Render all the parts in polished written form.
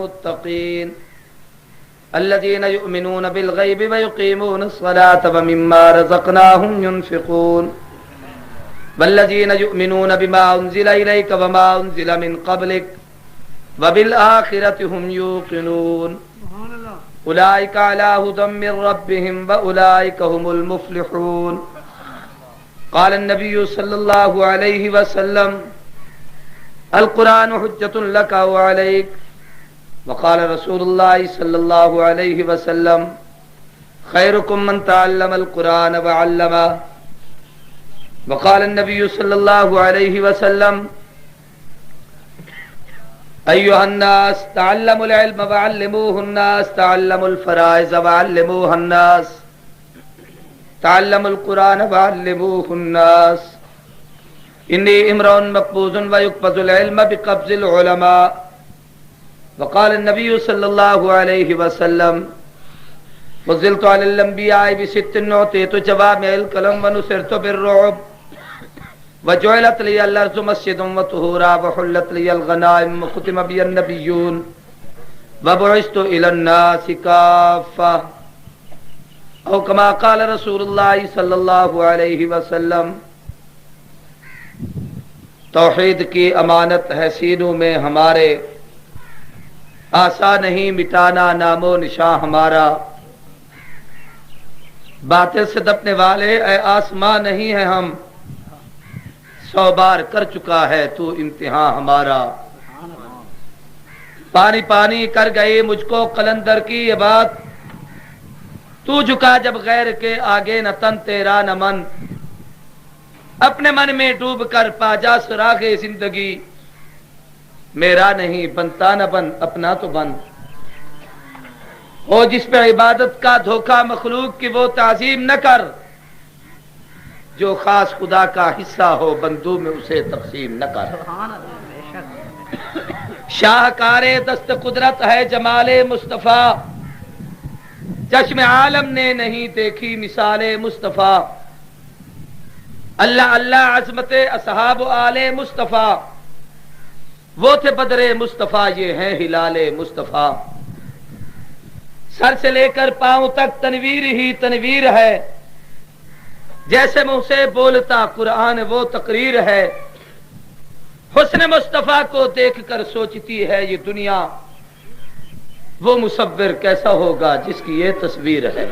المتقين الذين يؤمنون بالغيب ويقيمون الصلاة ومما رزقناهم ينفقون والذين يؤمنون بما أنزل إليك وما أنزل من قبلك وبالآخرة هم يوقنون أولئك على هدى من ربهم وأولئك هم المفلحون قال النبي صلى الله عليه وسلم القرآن حجة لك وعليك وقال رسول الله صلى الله عليه وسلم خيركم من تعلم القرآن وعلمه وقال النبي صلى الله عليه وسلم أيها الناس تعلموا العلم وعلموه الناس تعلموا الفرائض وعلموها الناس تعلموا القرآن وعلموه الناس إني امرؤ مقبوض ويقبض العلم بقبض العلماء وقال النبي صلى الله عليه وسلم وزلت على الأنبياء بست أعطيت جوامع الكلم ونصرت بالرعب وجعلت لي الأرض مسجدا وطهورا وحلت لي الغنائم وختم بي النبيون وبعثت إلى الناس كافة او كما قال رسول اللہ صلی اللہ علیہ وسلم. توحید کی امانت ہے سینوں میں ہمارے، آسا نہیں مٹانا نام و نشاں ہمارا. باطل سے دبنے والے اے آسماں نہیں ہے ہم، 100 بار کر چکا ہے تو امتحان ہمارا. پانی پانی کر گئی مجھ کو قلندر کی یہ بات، تو جھکا جب غیر کے آگے نہ تن تیرا نہ من. اپنے من میں ڈوب کر پا جا سراغ زندگی، میرا نہیں بنتا نہ بن اپنا تو بن. ہو جس پہ عبادت کا دھوکہ مخلوق کی وہ تعظیم نہ کر، جو خاص خدا کا حصہ ہو بندوں میں اسے تقسیم نہ کر. شاہکار دست قدرت ہے جمال مصطفیٰ، چشم عالم نے نہیں دیکھی مثال مصطفیٰ. اللہ اللہ عظمت اصحاب آل مصطفیٰ، وہ تھے بدر مصطفیٰ یہ ہیں ہلال مصطفیٰ. سر سے لے کر پاؤں تک تنویر ہی تنویر ہے، جیسے منہ سے بولتا قرآن وہ تقریر ہے. حسن مصطفیٰ کو دیکھ کر سوچتی ہے یہ دنیا، وہ مصور کیسا ہوگا جس کی یہ تصویر ہے.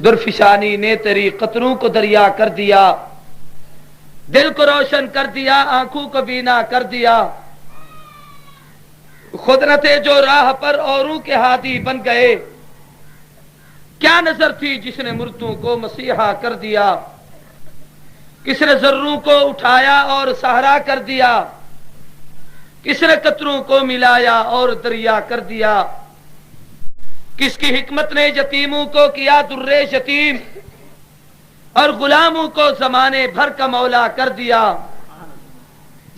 درفشانی نے تیری قطروں کو دریا کر دیا، دل کو روشن کر دیا آنکھوں کو بینا کر دیا. خود نہ تھے جو راہ پر اوروں کے ہادی بن گئے، کیا نظر تھی جس نے مردوں کو مسیحا کر دیا. کس نے ذروں کو اٹھایا اور سہارا کر دیا، کس نے قطروں کو ملایا اور دریا کر دیا. کس کی حکمت نے یتیموں کو کیا در یتیم، اور غلاموں کو زمانے بھر کا مولا کر دیا.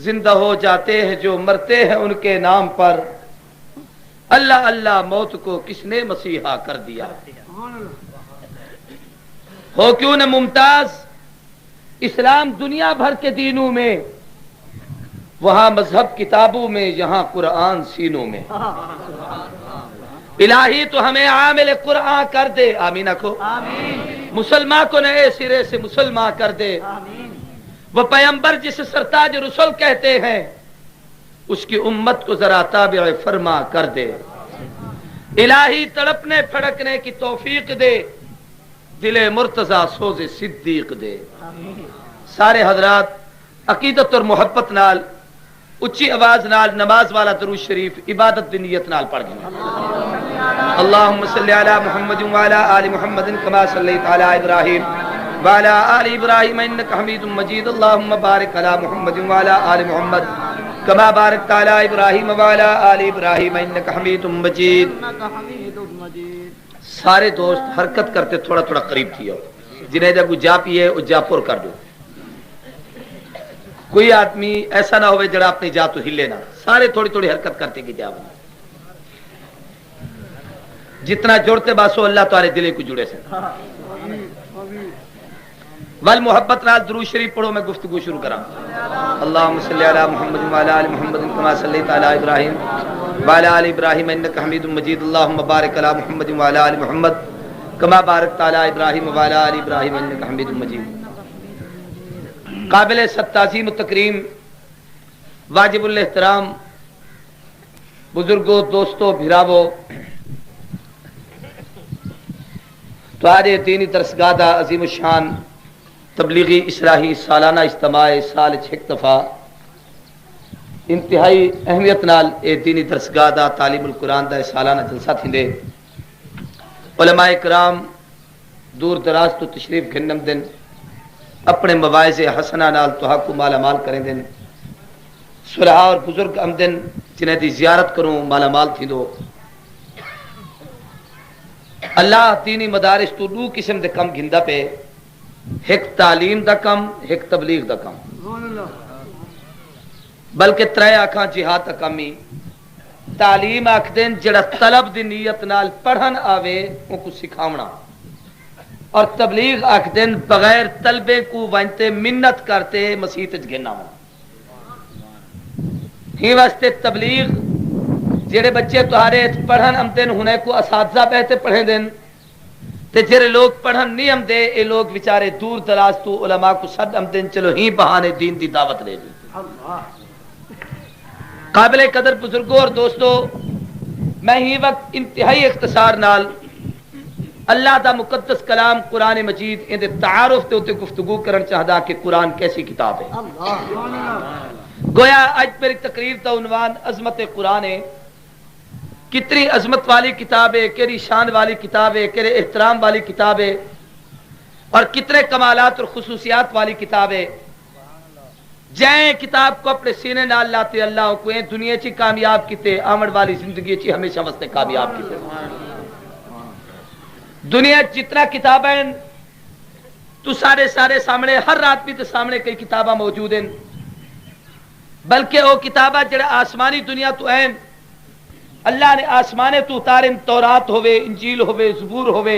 زندہ ہو جاتے ہیں جو مرتے ہیں ان کے نام پر، اللہ اللہ موت کو کس نے مسیحا کر دیا. ہو کیوں نہ ممتاز اسلام دنیا بھر کے دینوں میں، وہاں مذہب کتابوں میں یہاں قرآن سینوں میں. الہی تو ہمیں عامل قرآن کر دے، آمین رکھو. مسلمان کو نئے سرے سے مسلمان کر دے. وہ پیغمبر جس سرتاج رسول کہتے ہیں، اس کی امت کو ذرا تابع فرما کر دے. الہی تڑپنے پھڑکنے کی توفیق دے، دل مرتضی سوز صدیق دے. سارے حضرات عقیدت اور محبت نال اچھی آواز نال نماز والا درود شریف عبادت دی نیت نال پڑھ گئے. اللہم صلی علی محمد وعلی آل محمد کما صلیت علی ابراہیم وعلی آل ابراہیم انک حمید مجید. اللہم بارک علی محمد وعلی آل محمد کما بارکت علی ابراہیم وعلی آل ابراہیم انک حمید مجید. سارے دوست حرکت کرتے تھوڑا تھوڑا قریب تھیو، جنہیں جب جا پیے وہ جا پر کر دو. کوئی آدمی ایسا نہ ہوئے جڑا اپنی جا تو ہلے نہ، سارے تھوڑی تھوڑی حرکت کرتے کی جا بنا. جتنا جوڑتے باسو اللہ تمہارے دلے کو جڑے سے. ول محبت نال درود شریف پڑھو، میں گفتگو شروع کراں. اللهم صل على محمد وعلى ال محمد كما صليت على ابراهيم وعلى ال ابراهيم انك حميد مجيد اللهم بارك على محمد وعلى ال محمد كما باركت على ابراهيم وعلى ال ابراهيم انك حميد مجيد. قابل تعظیم و تکریم، واجب الاحترام بزرگوں، دوستوں، بھراوو، تمہارے دینی درسگاہ دا عظیم الشان تبلیغی اصلاحی سالانہ اجتماع سال 6 دفعہ انتہائی اہمیت نال اے دینی درسگاہ دا تعلیم القرآن دا سالانہ جلسہ تھیندے. علماء کرام دور دراز تو تشریف گھنم دن اپنے مواعظ حسنہ نال توہا کو مالا مال کریں دن. صلحاء اور بزرگ آمدن جنہیں دی زیارت کروں مالا مال تھی دو. اللہ دینی مدارس تو دو قسم دے کم گھندہ پہ، ایک تعلیم دا کم، ایک تبلیغ دا کم، بلکہ ترے آکھاں جہاد دا کمی. تعلیم آکھ دن جڑا طلب دی نیت نال پڑھن آوے ان کو سکھاونا، اور تبلیغ آکھ دن بغیر طلبے کو وانتے منت کرتے مسیحت گھنا ہونا. ہی واسطے تبلیغ جڑے بچے تہارے پڑھن امدن ہونے کو اساتذہ بہتے پڑھیں دن تے جڑے لوگ پڑھن نہیں امدے اے لوگ بیچارے دور دراز تو علماء کو صد امدن چلو ہی بہانے دین دی دعوت لے لی. قابل قدر بزرگوں اور دوستوں، میں ہی وقت انتہائی اختصار نال اللہ دا مقدس کلام قرآن مجید ان دے تعارف تے اتے گفتگو کرن چاہدا کہ قرآن کیسی کتاب ہے. گویا آج میری تقریر کا عنوان عظمت قرآن ہے. کتنی عظمت والی کتاب ہے، کیری شان والی کتاب ہے، کیرے احترام والی کتاب ہے، اور کتنے کمالات اور خصوصیات والی کتاب ہے. جائیں کتاب کو اپنے سینے نال لاتے اللہ کو دنیا چی کامیاب کیتے، آمد والی زندگی چی ہمیشہ واسطے کامیاب کیتے. دنیا جتنا کتابیں تو سارے سامنے ہر رات بھی تو سامنے کئی کتاباں موجود ہیں، بلکہ وہ کتاباں جڑا آسمانی دنیا تو ہیں اللہ نے آسمانے تو اتارن، تورات ہوئے، انجیل ہوئے، زبور ہوئے.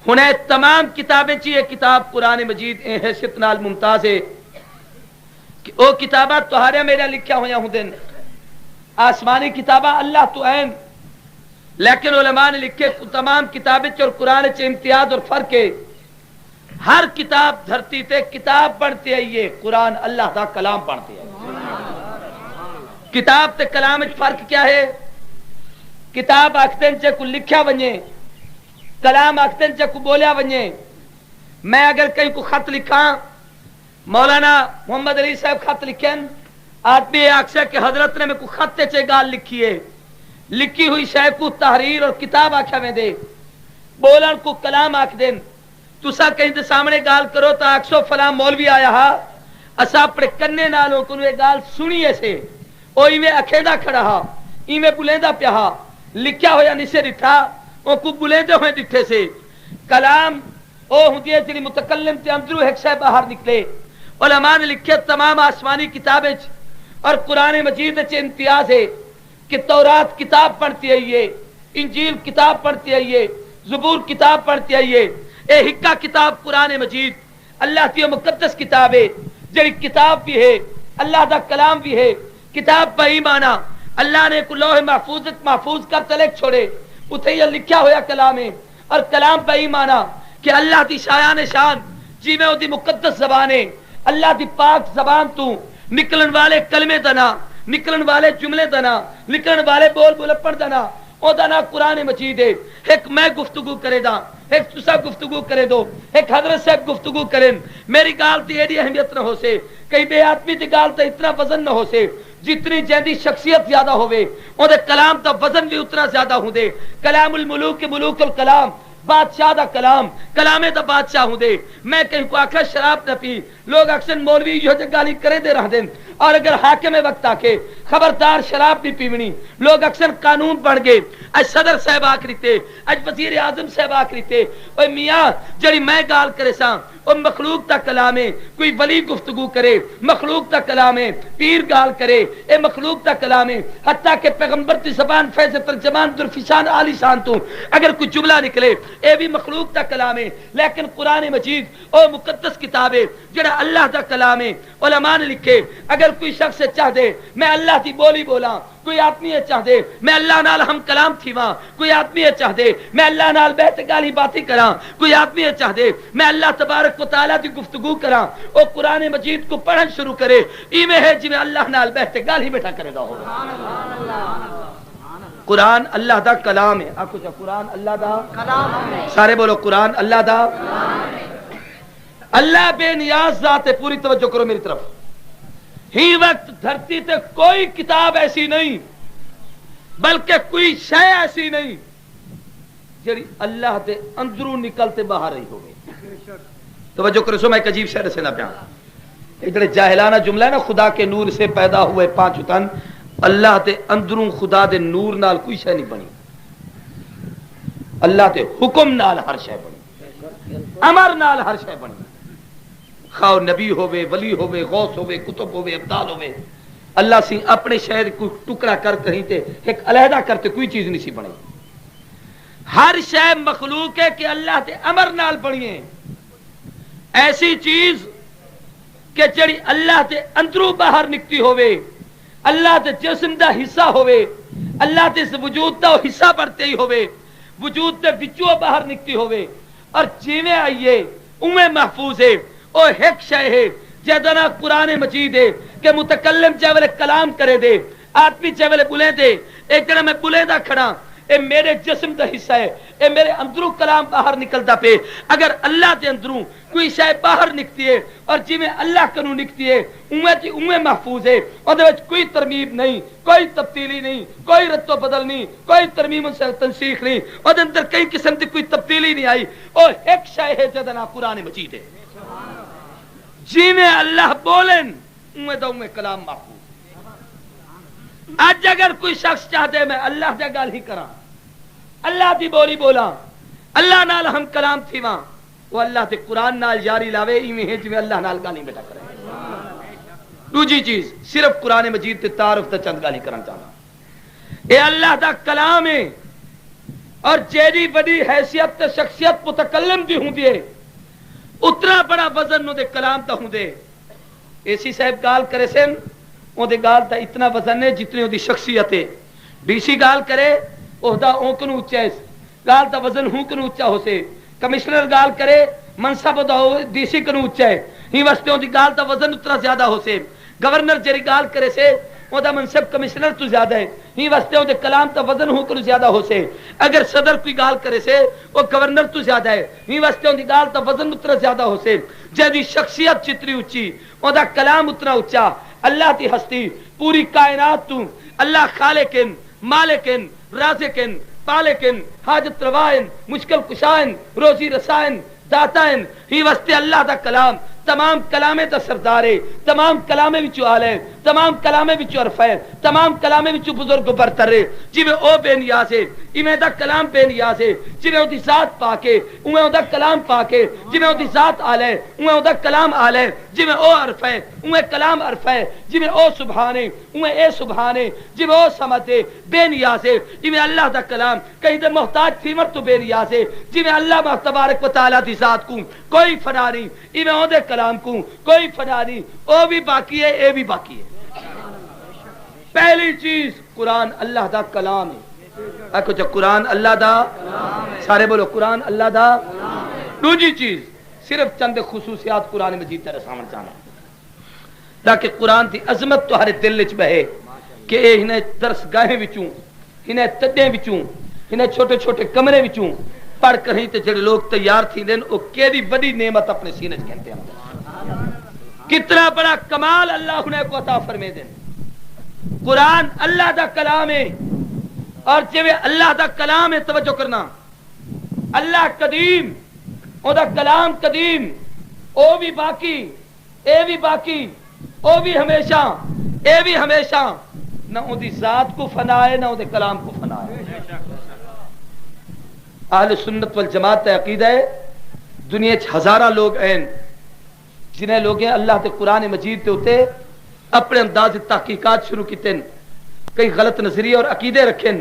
ہنے تمام کتابیں چی یہ کتاب قرآن مجید اے حیثیت نال ممتاز ہے کہ وہ کتاباں تہارے میرے لکھیا ہویا ہوں دن. آسمانی کتاباں اللہ تو ہیں، لیکن علماء نے لکھے تمام کتابیں اور قرآن چ امتیاز اور فرق ہے. ہر کتاب دھرتی تے کتاب پڑھتے آئیے، قرآن اللہ دا کلام پڑھتے آئیے. کتاب تے کلام فرق کیا ہے؟ کتاب آکھتن چے کو لکھیا ونجے، کلام آکھتن چے کو بولیا ونجے. میں اگر کہیں کو خط لکھاں، مولانا محمد علی صاحب خط لکھیں، آدمی آکھسے کہ حضرت نے میں کو خط چے گال لکھی ہے، لکھی ہوئی شے کو تحریر اور کتاب آکھا میں دے، بولن کو کلام آکھ دیں. تسا کہیں دے سامنے گال کرو تو آکسو فلاں مولوی آیا ہا، اسا اپنے کنے نالوں کو یہ گال سنی ایسے او ایویں اکھیدا کھڑا ہا، ایویں بلیندا پیا ہا، لکھیا ہویا نسے ڈٹھا او کو بلیندے ہوئے ڈٹھے سے. کلام او ہوندی ہے جڑی متکلم تے اندروں ایک شے باہر نکلے. علماء نے لکھے تمام آسمانی کتابیں اور قرآن مجید چ امتیاز ہے کہ تورات کتاب پڑھتی آئیے، انجیل کتاب پڑھتی آئیے، زبور کتاب پڑھتی آئیے. اے ہکا کتاب قرآن مجید اللہ کی مقدس کتاب ہے، جڑی کتاب بھی ہے اللہ دا کلام بھی ہے. کتاب پہ ایمانا اللہ نے کو لوح محفوظ کر تلک چھوڑے، اتھے یہ لکھیا ہویا کلام ہے. اور کلام پہ ایمانا کہ اللہ دی شایان شان جی میں دی مقدس زبان ہے، اللہ دی پاک زبان تو نکلن والے کلمے دنا، نکلن والے جملے دنا، نکلن والے بول بولپڑ دنا، او دنا قرآن مجید ہے. ایک میں گفتگو کرے دا، ایک تسا گفتگو کرے دو، ایک حضرت صاحب گفتگو کریں. میری گال تی ایڈی اہمیت نہ ہو سے، کئی بے آدمی دی گال تے اتنا وزن نہ ہو سے. جتنی جیندی شخصیت زیادہ ہوئے او دے کلام دا وزن بھی اتنا زیادہ ہوں دے. کلام الملوک ملوک الکلام، بادشاہ دا کلام، کلامے دا بادشاہ ہوں دے. میں کہیں کو آکھا شراب نہ پی، لوگ اکثر مولوی یہ گالی کرے دے رہ دیں. اور اگر حاکم وقت آکے خبردار شراب بھی پیونی، لوگ اکثر قانون پڑھ گئے. اج صدر صاحب آکھ رہتے، اج وزیر اعظم صاحب آکھ رہتے، اوے میاں جڑی میں گال کرے ساں او مخلوق دا کلام ہے. کوئی ولی گفتگو کرے مخلوق دا کلام ہے، پیر گال کرے اے مخلوق دا کلام ہے. حتیٰ کہ پیغمبر کی زبان فیض ترجمان درفشان عالی شان تو اگر کوئی جملہ نکلے یہ بھی مخلوق دا کلام ہے، لیکن قرآن مجید او مقدس کتاب ہے جڑا اللہ دا کلام ہے۔ علماء نے لکھے اگر کوئی شخص چاہ دے میں اللہ دی بولی بولاں، کوئی آدمی یہ چاہ دے میں اللہ نال ہم کلام تھیواں، کوئی آدمی یہ چاہ دے میں اللہ نال بیٹھ گالی باتیں کراں، کوئی آدمی یہ چاہ دے میں اللہ تبارک و تعالیٰ دی گفتگو کراں، او قرآن مجید کو پڑھن شروع کرے ایویں ہے جی میں اللہ نال بیٹھ گالی بیٹھا کرے گا۔ قرآن اللہ دا کلام ہے، آکھو جا قرآن اللہ دا کلام ہے، سارے بولو قرآن اللہ دا کلام ہے۔ اللہ بے نیاز ذات ہے، پوری توجہ کرو میری طرف۔ ہی وقت دھرتی تے کوئی کتاب ایسی نہیں بلکہ کوئی شے ایسی نہیں جڑی اللہ دے اندروں نکلتے باہر رہی ہوگی۔ توجہ کرو، سو میں ایک عجیب شعر سے نہ بیان، ایک جڑے جاہلانہ جملہ ہے نا، خدا کے نور سے پیدا ہوئے پانچ تن، اللہ دے اندروں خدا دے نور نال کوئی شے نہیں بنی، اللہ دے حکم نال ہر شے بنی، امر نال ہر شے بنی، خواہ نبی ہوئے، ولی ہوئے، غوث ہوئے، کتب ہوئے، ابدال ہوئے، اللہ سی اپنے شہر کوئی ٹکڑا کر کہیں تے ایک علیحدہ کرتے کوئی چیز نہیں سی بنی۔ ہر شے مخلوق ہے کہ اللہ تے امر نال بنی ہے، ایسی چیز کہ جڑی اللہ تے اندروں باہر نکتی ہوئے، اللہ تے جسم دا حصہ ہوئے، اللہ تے وجود دا حصہ بڑھتے ہی ہوئے، وجود دے وچوں باہر نکتی ہوئے، اور جیویں آئیے اویں محفوظ ہے۔ او ایک شے ہے جدنا قرآن مجید ہے کہ متکلم چاہے والے کلام کرے دے، آدمی چاہے والے بلے دے، ایک جڑا میں بلے دا کھڑا اے میرے جسم دا حصہ ہے، اے میرے اندروں کلام باہر نکلتا پہ، اگر اللہ دے اندروں کوئی شے باہر نکتی ہے اور جی میں اللہ کنوں نکتی ہے اویں محفوظ ہے، اور دے وچ کوئی ترمیم نہیں، کوئی تبدیلی نہیں، کوئی رد و بدل نہیں، کوئی ترمیم و تنسیخ نہیں، اور دے اندر کئی قسم دی کوئی تبدیلی نہیں آئی۔ اور ایک شے ہے جدنا قرآن مجید ہے، جی میں اللہ بولن اویں دا اویں کلام محفوظ۔ آج اگر کوئی شخص چاہتے میں اللہ دے گل ہی کراں، اللہ دی بولی بولاں، اللہ نال ہم کلام تھیواں، وہ اللہ تے قرآن نال جاری لاوے ایویں ہے جویں اللہ نال گالی بیٹھا کرے۔ دوجی چیز صرف قرآن مجید تے تعارف تے چند گالی کرنا چاہنا، اے اللہ دا کلام ہے اور جیڑی بڑی حیثیت تے شخصیت متکلم دی ہوندی ہے اتنا بڑا وزن نو دے کلام تا ہوندے۔ اے سی صاحب گال کرے سن او دے گال تا اتنا وزن ہے جتنی او دی شخصیت ہے، ڈی سی گال کرے عہدہ اونکنو اچھا ہے، گال تا وزن ہونکنو اچھا ہو سے، کمشنر گال کرے منصب ڈی سی کنو اچھا ہے، ہی واسطے دی گال تا وزن اتنا زیادہ ہو سے، گورنر جری گال کرے سے دا منصب کمشنر تو زیادہ ہے، ہی واسطے دے کلام تا وزن ہو کنو زیادہ ہو سے، اگر صدر کوئی گال کرے سے وہ گورنر تو زیادہ ہے، ہی واسطے دی گال تا وزن اتنا زیادہ ہو سے، جدی شخصیت جتنی اچھی دا کلام اتنا اچھا۔ اللہ کی ہستی پوری کائنات تو اللہ خالقن مالکن رازقن پالکن حاجت روائن مشکل کشائن روزی رسائن داتائن، ہی واسطے اللہ دا کلام تمام کلامے دا سردار ہے، تمام کلامے وچوں آل ہے، تمام کلامے وچوں عرف ہے، تمام کلامے وچوں بزرگ برتر ہے، جویں او بے نیاز ہے ایویں دا کلام بے نیاز ہے، جویں او دی ذات پاک ہے اویں او دا کلام پاک ہے، جویں او دی ذات آل ہے اویں او دا کلام آل ہے، جویں او عرف ہے اویں کلام عرف ہے، جویں او سبحان ہے اویں اے سبحان ہے، جویں او صمد ہے بے نیاز ہے، جویں اللہ دا کلام کہیں دے محتاج تھیمر تو بے نیاز ہے، جویں اللہ تبارک و تعالی دی ذات کو کوئی فنا نہیں، ایویں او دے کلام کو کوئی فنا نہیں، او بھی باقی ہے اے بھی باقی ہے۔ پہلی چیز قرآن اللہ دا کلام ہے، آکھو جو قرآن اللہ دا، سارے بولو قرآن اللہ دا۔ دوسری چیز صرف چند خصوصیات قرآن مجید تے رساون چاہنا تاکہ قرآن دی عظمت تہاڈے دل وچ بہے کہ اے انہیں درس گاہیں وچوں انہیں تڈیں وچوں انہیں چھوٹے چھوٹے کمرے وچوں پڑھ کر ہی تے جڑے لوگ تیار تھیندے او کیڑی بڑی نعمت اپنے سینے وچ کہندے ہیں، کتنا بڑا کمال اللہ نے کو عطا فرمائے دین۔ قرآن اللہ دا کلام ہے اور جویں اللہ دا کلام ہے، توجہ کرنا، اللہ قدیم او دا کلام قدیم، او بھی باقی اے بھی باقی، او بھی ہمیشہ اے بھی ہمیشہ، نہ او دی ذات کو فنا ہے نہ او دے کلام کو فنا ہے۔ اہل سنت والجماعت کا عقیدہ ہے دنیا چ ہزارہ لوگ ہیں جنہیں لوگ اللہ تے قرآن مجید تے ہوتے اپنے انداز تحقیقات شروع کیتے، کئی غلط نظریے اور عقیدے رکھیں،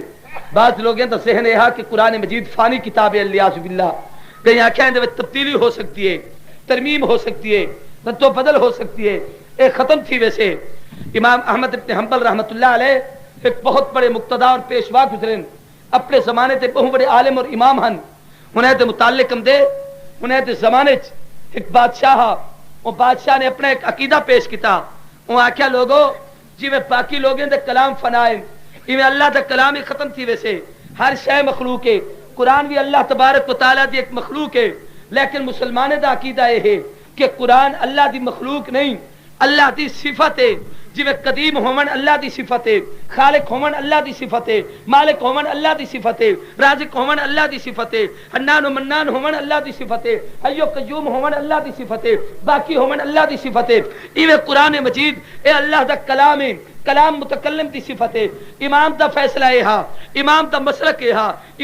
بعض لوگ تو ذہن یہ کہ قرآن مجید فانی کتاب ہے الیاذ باللہ کہیں آخیا اندر تبدیلی ہو سکتی ہے ترمیم ہو سکتی ہے رد و بدل ہو سکتی ہے ایک ختم تھی ویسے امام احمد ابن حنبل رحمت اللہ علیہ ایک بہت بڑے مقتدا اور پیشوا گزرے اپنے زمانے تے بہت بڑے عالم اور امام ہن انہیں دے متعلق ہم دے انہیں دے زمانے ایک بادشاہ وہ بادشاہ نے اپنا ایک عقیدہ پیش کیتا وہ آکھیا لوگو جی میں باقی لوگوں دے کلام فنائے ایویں اللہ دا کلام ہی ختم تھی ویسے ہر شے مخلوق ہے قرآن بھی اللہ تبارک و تعالیٰ دی ایک مخلوق ہے لیکن مسلمانے دا عقیدہ یہ ہے کہ قرآن اللہ دی مخلوق نہیں اللہ دی صفت ہے جی میں قدیم ہومن اللہ دی صفت ہے خالق ہومن اللہ دی صفت ہے مالک ہومن اللہ دی صفت ہے رازق ہومن اللہ دی صفت ہے حنان و منان ہومن اللہ دی صفت ہے حی و قیوم ہومن اللہ دی صفت ہے باقی ہومن اللہ دی صفت ہے ایویں قرآن مجید اے اللہ دا کلام ہے کلام متکلم دی صفت ہے امام دا فیصلہ ہے امام دا مسلک ہے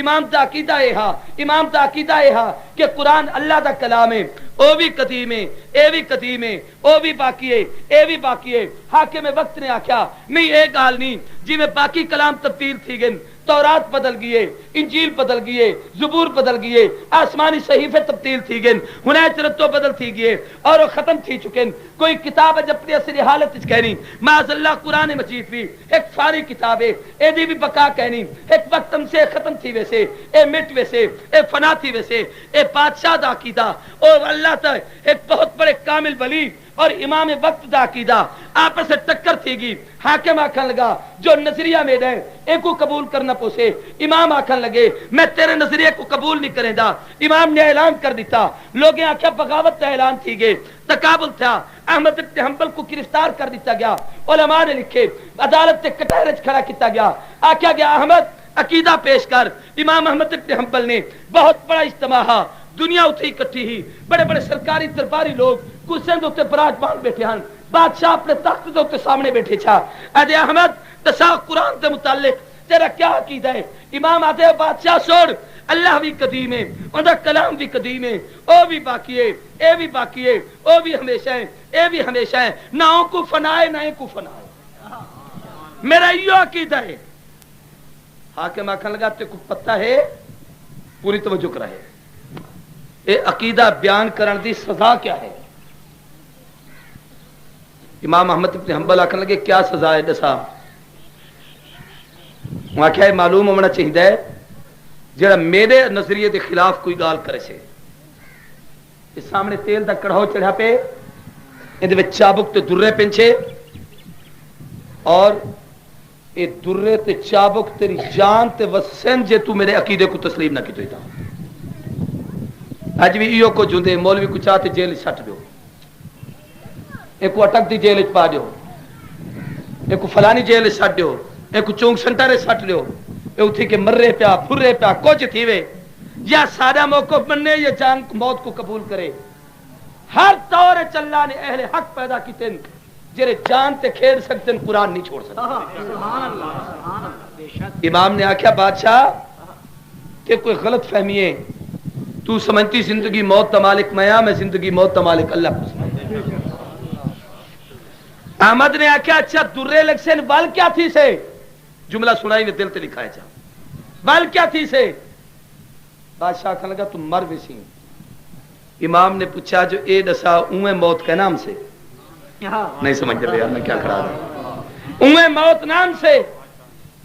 امام دا عقیدہ ہے امام دا عقیدہ ہے کہ قرآن اللہ دا کلام ہے او بھی قدیم ہے اے بھی قدیم ہے او بھی باقی ہے اے بھی باقی ہے حاکم وقت نے آکھیا نہیں اے گال نہیں جی میں باقی کلام تبدیل تھی گئے تورات بدل گئے انجیل بدل گئے زبور بدل گئے آسمانی صحیفے تبدیل تھی گئے ہنیت رتو بدل تھی گئے اور وہ ختم تھی چکے کوئی کتاب ہے اپنی اصلی حالت کہنی معاذ اللہ قرآن مجید بھی ایک فاری کتاب ہے اے دی بھی بقا کہنی ایک وقت ہم سے ختم تھی ویسے اے مٹ ویسے اے فنا تھی ویسے اے بادشاہ دا عقیدہ اور اللہ تا ایک بہت بڑے کامل ولی اور امام وقت دا عقیدہ آپس سے ٹکر تھی گی حاکم آکھن لگا جو نظریہ میں دیں ایک کو قبول کرنا پوسے امام آکھن لگے میں تیرے نظریے کو قبول نہیں کریں دا امام نے اعلان کر دیتا لوگیں آکھیا بغاوت کا اعلان تھی گئے تقابل تھا احمد ابن حنبل کو گرفتار کر دیتا گیا علماء نے لکھے عدالت کے کٹہرے کھڑا کیتا گیا آکھیا گیا احمد عقیدہ پیش کر امام احمد ابن حنبل نے بہت بڑا اجتماع دنیا اتھی اکٹھی ہی بڑے بڑے سرکاری درباری لوگ کرسیاں دے اوتے براجمان بیٹھے ہیں بادشاہ اپنے تخت دے اوتے سامنے بیٹھے چھا اے احمد تسا قرآن دے متعلق تیرا کیا عقیدہ ہے امام آتے بادشاہ چھوڑ اللہ بھی قدیم ہے اوندا کلام بھی قدیم ہے او بھی باقی ہے اے بھی باقی ہے او بھی ہمیشہ ہے اے بھی ہمیشہ ہے نہ او کو فنا ہے نہ اے کو فنا ہے میرا یہ عقیدہ ہے حاکم آکھن لگا تے کو پتہ ہے پوری توجہ کرا ہے اے عقیدہ بیان کرن دی سزا کیا ہے امام احمد ابن حنبل آکھن لگے کیا سزا ہے دسا وہاں کیا ہے معلوم ہونا چاہیے جڑا میرے نظریے دے خلاف کوئی گال کرے سے اس سامنے تیل دا کڑھاؤ چڑھا پہ اندے وچ چابک تے درے پنچے اور اے درے تے چابک تیری جان تے وسن جے تو میرے عقیدے کو تسلیم نہ کیتو تا اج بھی ایو کو جوندے مولوی کو چاہتے جیل سٹ دیو ایک کو اٹک دی جیل پا دیو ایک کو فلانی جیل سٹ دیو ایک کو چونگ سنٹر سٹ لیو اے اتھی کے مرے پیا پھرے پیا کچھ تھی وے یا سادہ موقف مننے یا جان موت کو قبول کرے ہر طور چلا نے اہل حق پیدا کیتے جڑے جان تے کھیل سکتے قرآن نہیں چھوڑ سکتے امام نے آکھیا بادشاہ کہ کوئی غلط فہمی ہے تو سمجھتی زندگی موت کا مالک میں زندگی موت کا مالک اللہ کو سمجھتا احمد نے آکھیا اچھا درے لکسن بال کیا تھی سے جملہ سنائی میں دل تے لکھا ہے چاہ بال کیا تھی سے بادشاہ کہنے لگا تم مر بھی سی امام نے پوچھا جو اے دسا اوے موت کے نام سے نہیں سمجھ رہے یار میں کیا کرا رہا اوے موت نام سے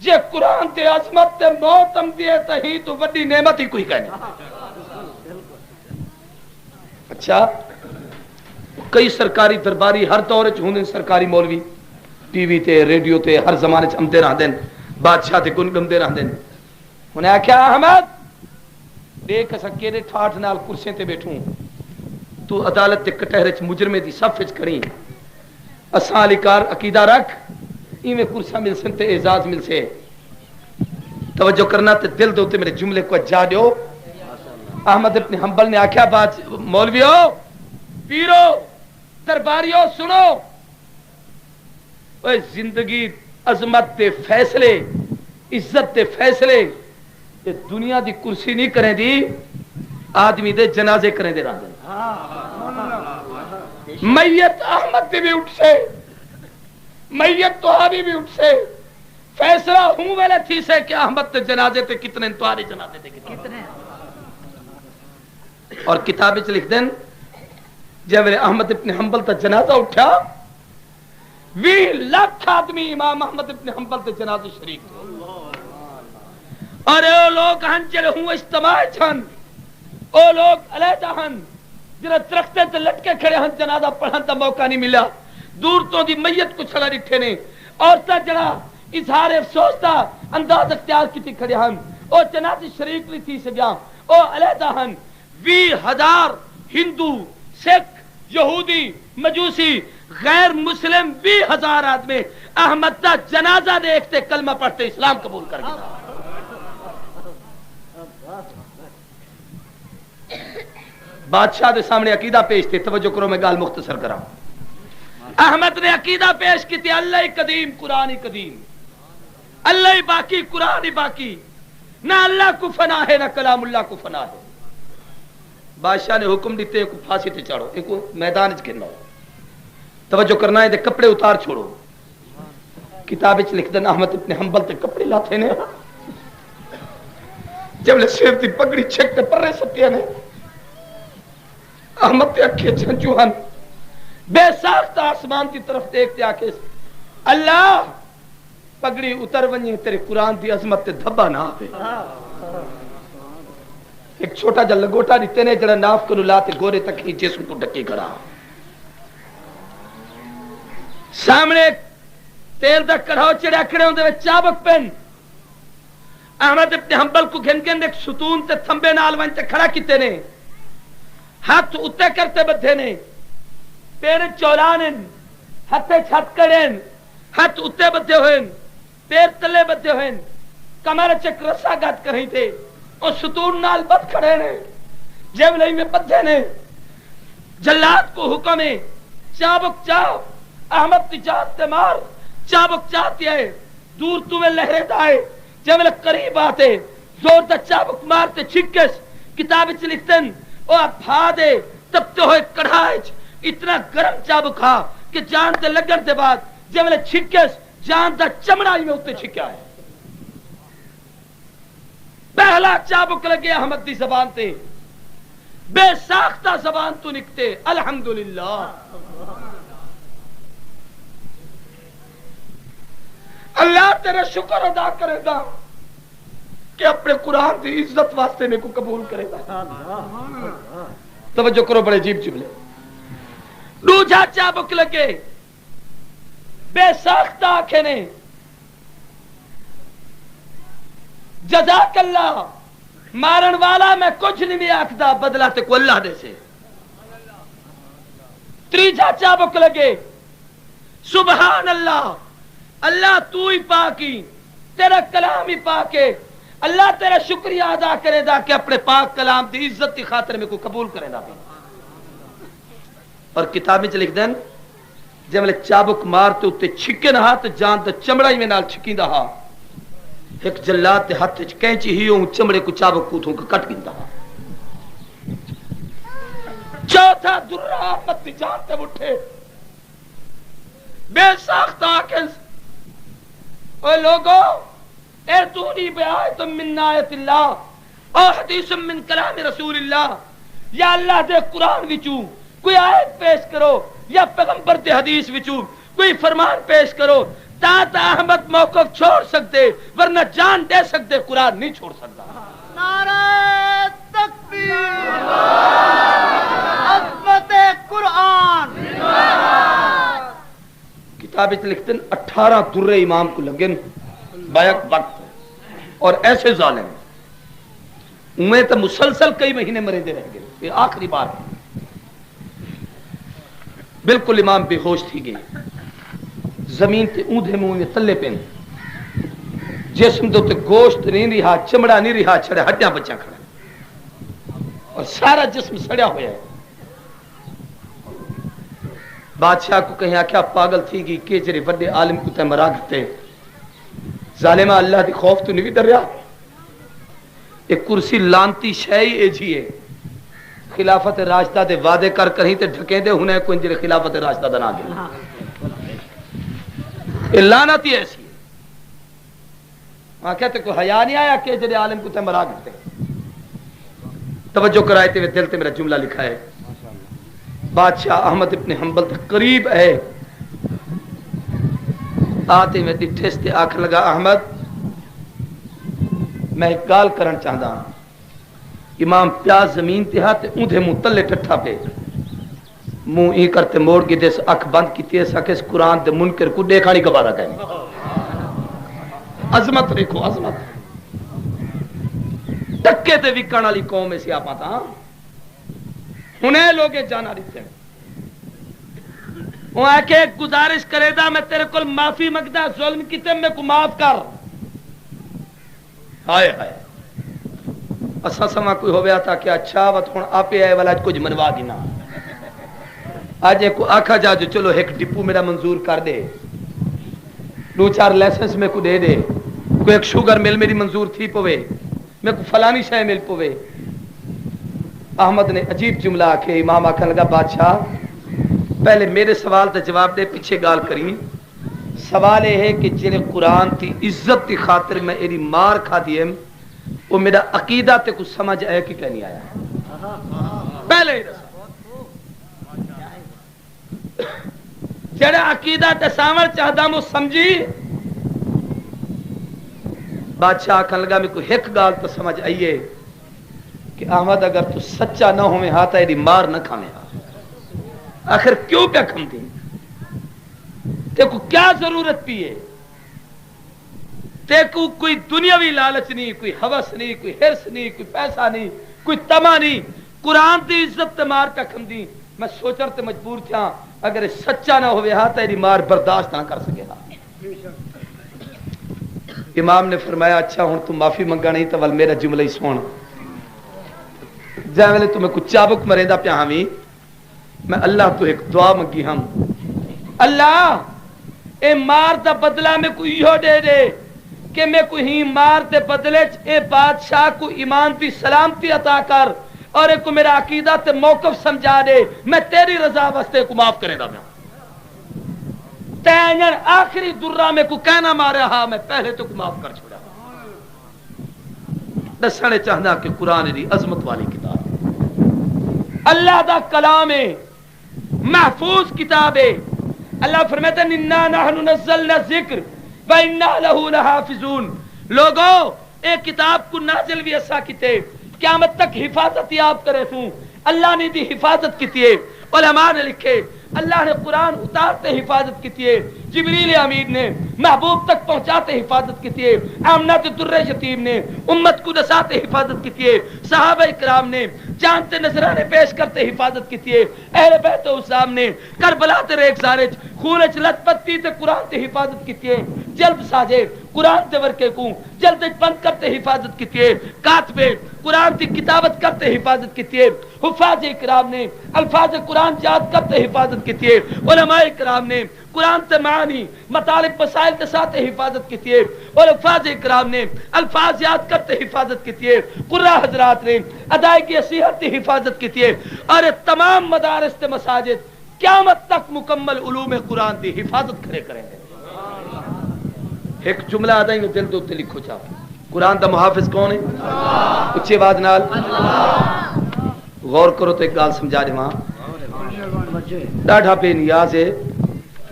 جے قرآن تے عظمت تے موت ہم دیے تہی تو بڑی نعمت ہی کوئی کہنے اچھا کئی سرکاری درباری ہر دور چ سرکاری مولوی ٹی وی تے ریڈیو تے ہر زمانے چ امتے رہندے بادشاہ تے گن گمدے رہندے انہیں آکھیا احمد دیکھ اسا کیڑے ٹھاٹ نال کرسیاں تے بیٹھوں تو عدالت تے کٹہرے چ مجرمے دی صف وچ کھڑی اساں علی کار عقیدہ رکھ ایویں کرسیاں مل سن تے اعزاز مل سے توجہ کرنا تے دل دے تے میرے جملے کو جا دیو احمد ابن حنبل نے آکھیا بات مولویو پیرو درباریو سنو اے زندگی عظمت تے فیصلے عزت تے فیصلے یہ دنیا دی کرسی نہیں کریں دی آدمی دے جنازے کریں دے رہا میت احمد بھی اٹھ سے میت تو آبی بھی اٹھ سے فیصلہ ہوں ویلے تھی سے کہ احمد تے جنازے تے کتنے انتوارے جنازے تے کتنے اور کتاب وچ لکھ دین جب احمد ابن حنبل تے جنازہ اٹھا 20 لاکھ آدمی امام احمد ابن حنبل تے جنازے شریک تھے اور او لوگ ہن جڑے ہوں اجتماع چھن او لوگ علیحدہ ہن جڑے درختے تے لٹکے کھڑے ہن جنازہ پڑھن دا موقع نہیں ملا دور تو دی میت کو چھڑا ڈٹھے نے عورتاں جڑا اظہار افسوس دا انداز اختیار کیتی کھڑے ہن او جنازے شریک نہیں تھی سگیا او علیحدہ ہن 20,000 ہندو سکھ یہودی مجوسی غیر مسلم 20,000 آدمی احمد دا جنازہ دیکھتے کلمہ پڑھتے اسلام قبول کر گئے بادشاہ دے سامنے عقیدہ پیش تھے توجہ کرو میں گال مختصر کرا احمد نے عقیدہ پیش کی تھی اللہ قدیم قرآن قدیم اللہ باقی قرآن باقی نہ اللہ کو فنا ہے نہ کلام اللہ کو فنا ہے بادشاہ نے حکم دیتے کو پھانسی تے چڑھو ایک میدان وچ گرنا توجہ کرنا ہے دے کپڑے اتار چھوڑو کتاب وچ لکھ دین احمد ابن حنبل تے کپڑے لاتے نے جب لے سیف دی پگڑی چھک تے پرے سٹیا نے احمد تے اکھے چھنچوہن بے ساختہ آسمان کی طرف دیکھتے آکے اللہ پگڑی اتر ونجے تیرے قرآن دی عظمت تے دھبا نہ آوے ایک چھوٹا جا لگوٹا دیتے نے جڑا ناف کو لاتے گورے تک ہی جسم کو ڈکی کرا سامنے تیل دا کڑھاؤ چڑیا کھڑے ہوندے وچ چابک پین احمد ابن حنبل کو گھن گھن ایک ستون تے تھمبے نال ون تے کھڑا کیتے نے ہاتھ اتے کرتے بدھے نے پیر چولانن ہتھے چھت کڑین ہاتھ اتے بدھے ہوئے پیر تلے بدھے ہوئے کمر چک رسا گات کریں تھے اور ستون نال بد کھڑے نے جب لئی میں بدھے نے جلات کو حکم ہے چابک چاپ احمد تجات تے مار چابک چاہتی ہے دور تمہیں لہرے دائے جب قریب آتے زور دا چابک مارتے چھکس کتاب چ لکھتن اور پھا دے تبتے ہوئے کڑھائے اتنا گرم چابک کھا کہ جان تے لگن دے بعد جب چھکس جان دا چمڑا ہی میں اتے چھکیا ہے پہلا چابک لگے احمد دی زبان تے بے ساختہ زبان تو نکتے الحمدللہ اللہ تیرے شکر ادا کرے گا کہ اپنے قرآن دی عزت واسطے میں کو قبول کرے گا توجہ کرو بڑے عجیب جملے دوجا چابک لگے بے ساختہ آنکھیں نے جزاک اللہ مارن والا میں کچھ نہیں بھی آکھدا بدلہ تے کو اللہ دے سے تریجا چابک لگے سبحان اللہ اللہ تو ہی پاکی تیرا کلام ہی پاکے اللہ تیرا شکریہ ادا کرے دا کہ اپنے پاک کلام دی عزت کی خاطر میں کو قبول کرے دا بھی اور کتاب میں لکھ دین جب میں چابک مارتے اتے چھکے نہ تو جان تو چمڑا ہی میں نال چھکی دا ہا ایک جلات دے ہاتھ کینچی ہی ہوں چمڑے کو چابک کوتوں کو کٹ گندا ہا چوتھا درہ مت جانتے اٹھے بے ساختہ آکے اے لوگو ایتونی بآیت من آیت اللہ او حدیث من کلام رسول اللہ یا اللہ دے قرآن وچوں کوئی آیت پیش کرو یا پیغمبر دے حدیث وچوں کوئی فرمان پیش کرو تا احمد موقف چھوڑ سکتے ورنہ جان دے سکتے قرآن نہیں چھوڑ سکتا نعرہ تکبیر عظمت قرآن کتاب لکھتے 18 درے امام کو لگن بیک وقت اور ایسے ظالم انہیں تو مسلسل کئی مہینے مرے دے رہ گئے یہ آخری بار بالکل امام بے ہوش تھی گئی زمین تے اوندھے منہ میں تلے پین جسم دو تے گوشت نہیں رہا چمڑا نہیں رہا چھڑے ہڈیاں بچا کھڑا اور سارا جسم سڑیا ہوا ہے بادشاہ کو کہیں آکھیا پاگل تھی گی کہ جرے وڈے عالم کو تے مرا گھتے ظالمہ اللہ دی خوف تو نہیں ڈریا ایک کرسی لانتی شے اے جی ہے خلافت راشدہ دے وعدے کر کہیں تے ڈھکیں دے ہونے کوئی جرے خلافت راشدہ دا نہ گئے یہ لعنتی ایسی ہے وہاں کہتے کوئی حیا نہیں آیا کہ جڑے عالم کو تے مرا گتے توجہ کرائے تے دل تے میرا جملہ لکھا ہے بادشاہ احمد ابن حنبل تے قریب ہے آتے میں ڈٹھس تے آکھ لگا احمد میں ایک گال کرن چاہدا ہوں امام پیاز زمین تے ہاتھ اوندھے منہ تلے ٹٹھا پہ منہ ای کرتے موڑ کی دس اکھ بند کی تے سکس قرآن دے منکر کو دیکھانی گوارا کہنی عظمت دیکھو عظمت ٹکے تے وکن والی قوم میں سی آپا تھا انہیں لوگ جانا دیتے ہیں وہ آکے ایک گزارش کرے دا میں تیرے کل معافی مگدا ظلم کیتے میں کو معاف کر ہائے ہائے اسا سما کوئی ہو گیا تھا کہ اچھا وقت ہن آپے آئے والا کچھ منوا دینا آج ایک کو آکھا جا جو چلو ایک ڈپو میرا منظور کر دے 2-4 لائسنس میں کو دے دے کوئی ایک شوگر مل میری منظور تھی پوے میں کو فلانی شے مل پوے احمد نے عجیب جملہ آکھے امام آکھن لگا بادشاہ پہلے میرے سوال تے جواب دے پیچھے گال کری سوال یہ ہے کہ جڑے قرآن تی عزت کی خاطر میں ایری مار کھا دیم وہ میرا عقیدہ تے کچھ سمجھ آیا کہ نہیں آیا پہلے جڑا عقیدہ تے سامر چاہدا مو سمجھی بادشاہ آکھن لگا میں کوئی ایک گال تو سمجھ آئیے کہ احمد اگر تو سچا نہ ہوئے ہاتھ ایری مار نہ کھانے آخر کیوں پہ کھم دی تے کو کیا ضرورت پیے تے کو کوئی دنیاوی لالچ نہیں کوئی حوث نہیں کوئی حرص نہیں کوئی پیسہ نہیں کوئی تما نہیں قرآن دی عزت تے مار پہ کھم دی میں سوچر تے مجبور تھا اگر سچا نہ ہوئے ہاتھ ایری مار برداشت نہ کر سکے ہاں امام نے فرمایا اچھا ہوں تم معافی منگا نہیں تو ول میرا جملہ ہی سن جائے ویلے تمہیں کچھ چابک مریندا پیا ہمیں میں اللہ تو ایک دعا منگی ہم اللہ اے مار دا بدلہ میں کوئی یو دے دے کہ میں کوئی ہی مار دے بدلے اے بادشاہ کو ایمان تی سلامتی عطا کر اور ایک کو میرا عقیدہ تے موقف سمجھا دے میں تیری رضا واسطے کو معاف کرے دا میں تینن آخری درہ میں کو کہنا مارا ہاں میں پہلے تو کو معاف کر چھوڑا دسانے چاہنا کہ قرآن دی عظمت والی کتاب اللہ دا کلام ہے محفوظ کتاب ہے اللہ فرماتا ہے اِنَّا نَحْنُ نَزَّلْنَا الذِّكْرَ وَإِنَّا لَهُ لَحَافِظُونَ لوگوں ایک کتاب کو نازل بھی ایسا کیتے قیامت تک حفاظت یاب کرے توں اللہ نے دی حفاظت کیتی ہے علماء نے لکھے اللہ نے قرآن اتارتے حفاظت کیتی ہے جبریل امین نے محبوب تک پہنچاتے حفاظت کیتی ہے آمنہ در یتیم نے امت کو نساتے حفاظت کیتی ہے صحابہ کرام نے جانتے نذرانے پیش کرتے حفاظت کیتی ہے اہل بیت اسلام نے کربلا تے ریک زارج خونچ لت پتی تے قرآن تے حفاظت کیتی ہے جلد ساجے قرآن تے ورکے کو جلد بند کرتے حفاظت کیتی ہے کاتبے قرآن کی کتابت کرتے حفاظت کیتی ہے حفاظ کرام نے الفاظ قرآن یاد کرتے حفاظت کیتی ہے علماء کرام نے قرآن تے معانی مطالب مسائل کے ساتھ حفاظت کیتی ہے اور الفاظ کرام نے الفاظ یاد کرتے حفاظت کیتی ہے قرآن حضرات نے ادائیگی صحت کی حفاظت کیتی ہے اور تمام مدارس تے مساجد قیامت تک مکمل علوم قرآن کی حفاظت کھڑے کریں گے ایک جملہ آدھائی میں دل دوتے لکھو چاہو قرآن دا محافظ کون ہے اچھی آواز نال غور کرو تو ایک گال سمجھا دے وہاں ڈاڑھا بے نیاز ہے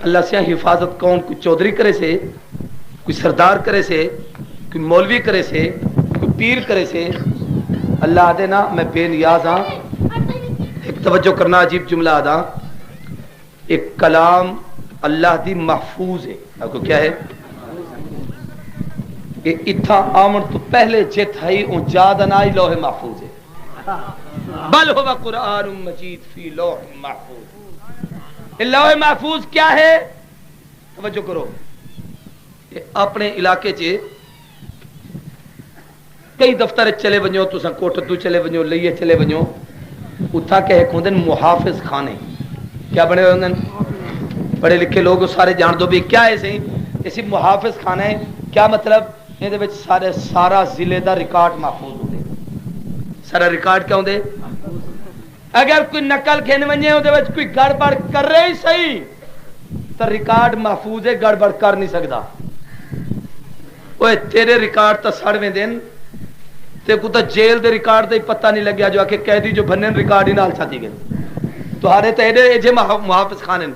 اللہ سے حفاظت کون کوئی چودھری کرے سے کوئی سردار کرے سے کوئی مولوی کرے سے کوئی پیر کرے سے اللہ آدھے نا میں بے نیاز ہاں ایک توجہ کرنا عجیب جملہ آدھا ایک کلام اللہ دی محفوظ ہے آپ کو کیا ہے کہ اتھا آمن تو پہلے جت ہے اون جادنائی لوح محفوظ ہے بل ہوا قرآن مجید فی لوح محفوظ لوح محفوظ کیا ہے توجہ کرو اپنے علاقے چے کئی دفتر چلے ونجو تو سن کوٹدو چلے ونجو لئیے چلے ونجو اتھا کہ ایک ہوندن محافظ خانے کیا بنے ہوندن پڑھے لکھے لوگ سارے جان دو بھی کیا ہے صحیح اسی محافظ خانہ ہے کیا مطلب یہ دے وچ سارا ضلع دا ریکارڈ محفوظ ہوندے سارا ریکارڈ کیا ہوندے اگر کوئی نقل کھین ونجے ہوندے وچ کوئی گڑبڑ کر رہی صحیح تو ریکارڈ محفوظ ہے گڑبڑ کر نہیں سکدا اوے تیرے ریکارڈ تا سڑویں دن تے کو تا جیل دے ریکارڈ دا ہی پتہ نہیں لگیا جو آکے قیدی جو بھنن ریکارڈ ہی نال چھاتی گئے تو ہارے تے ایڈے ایجے محافظ خانے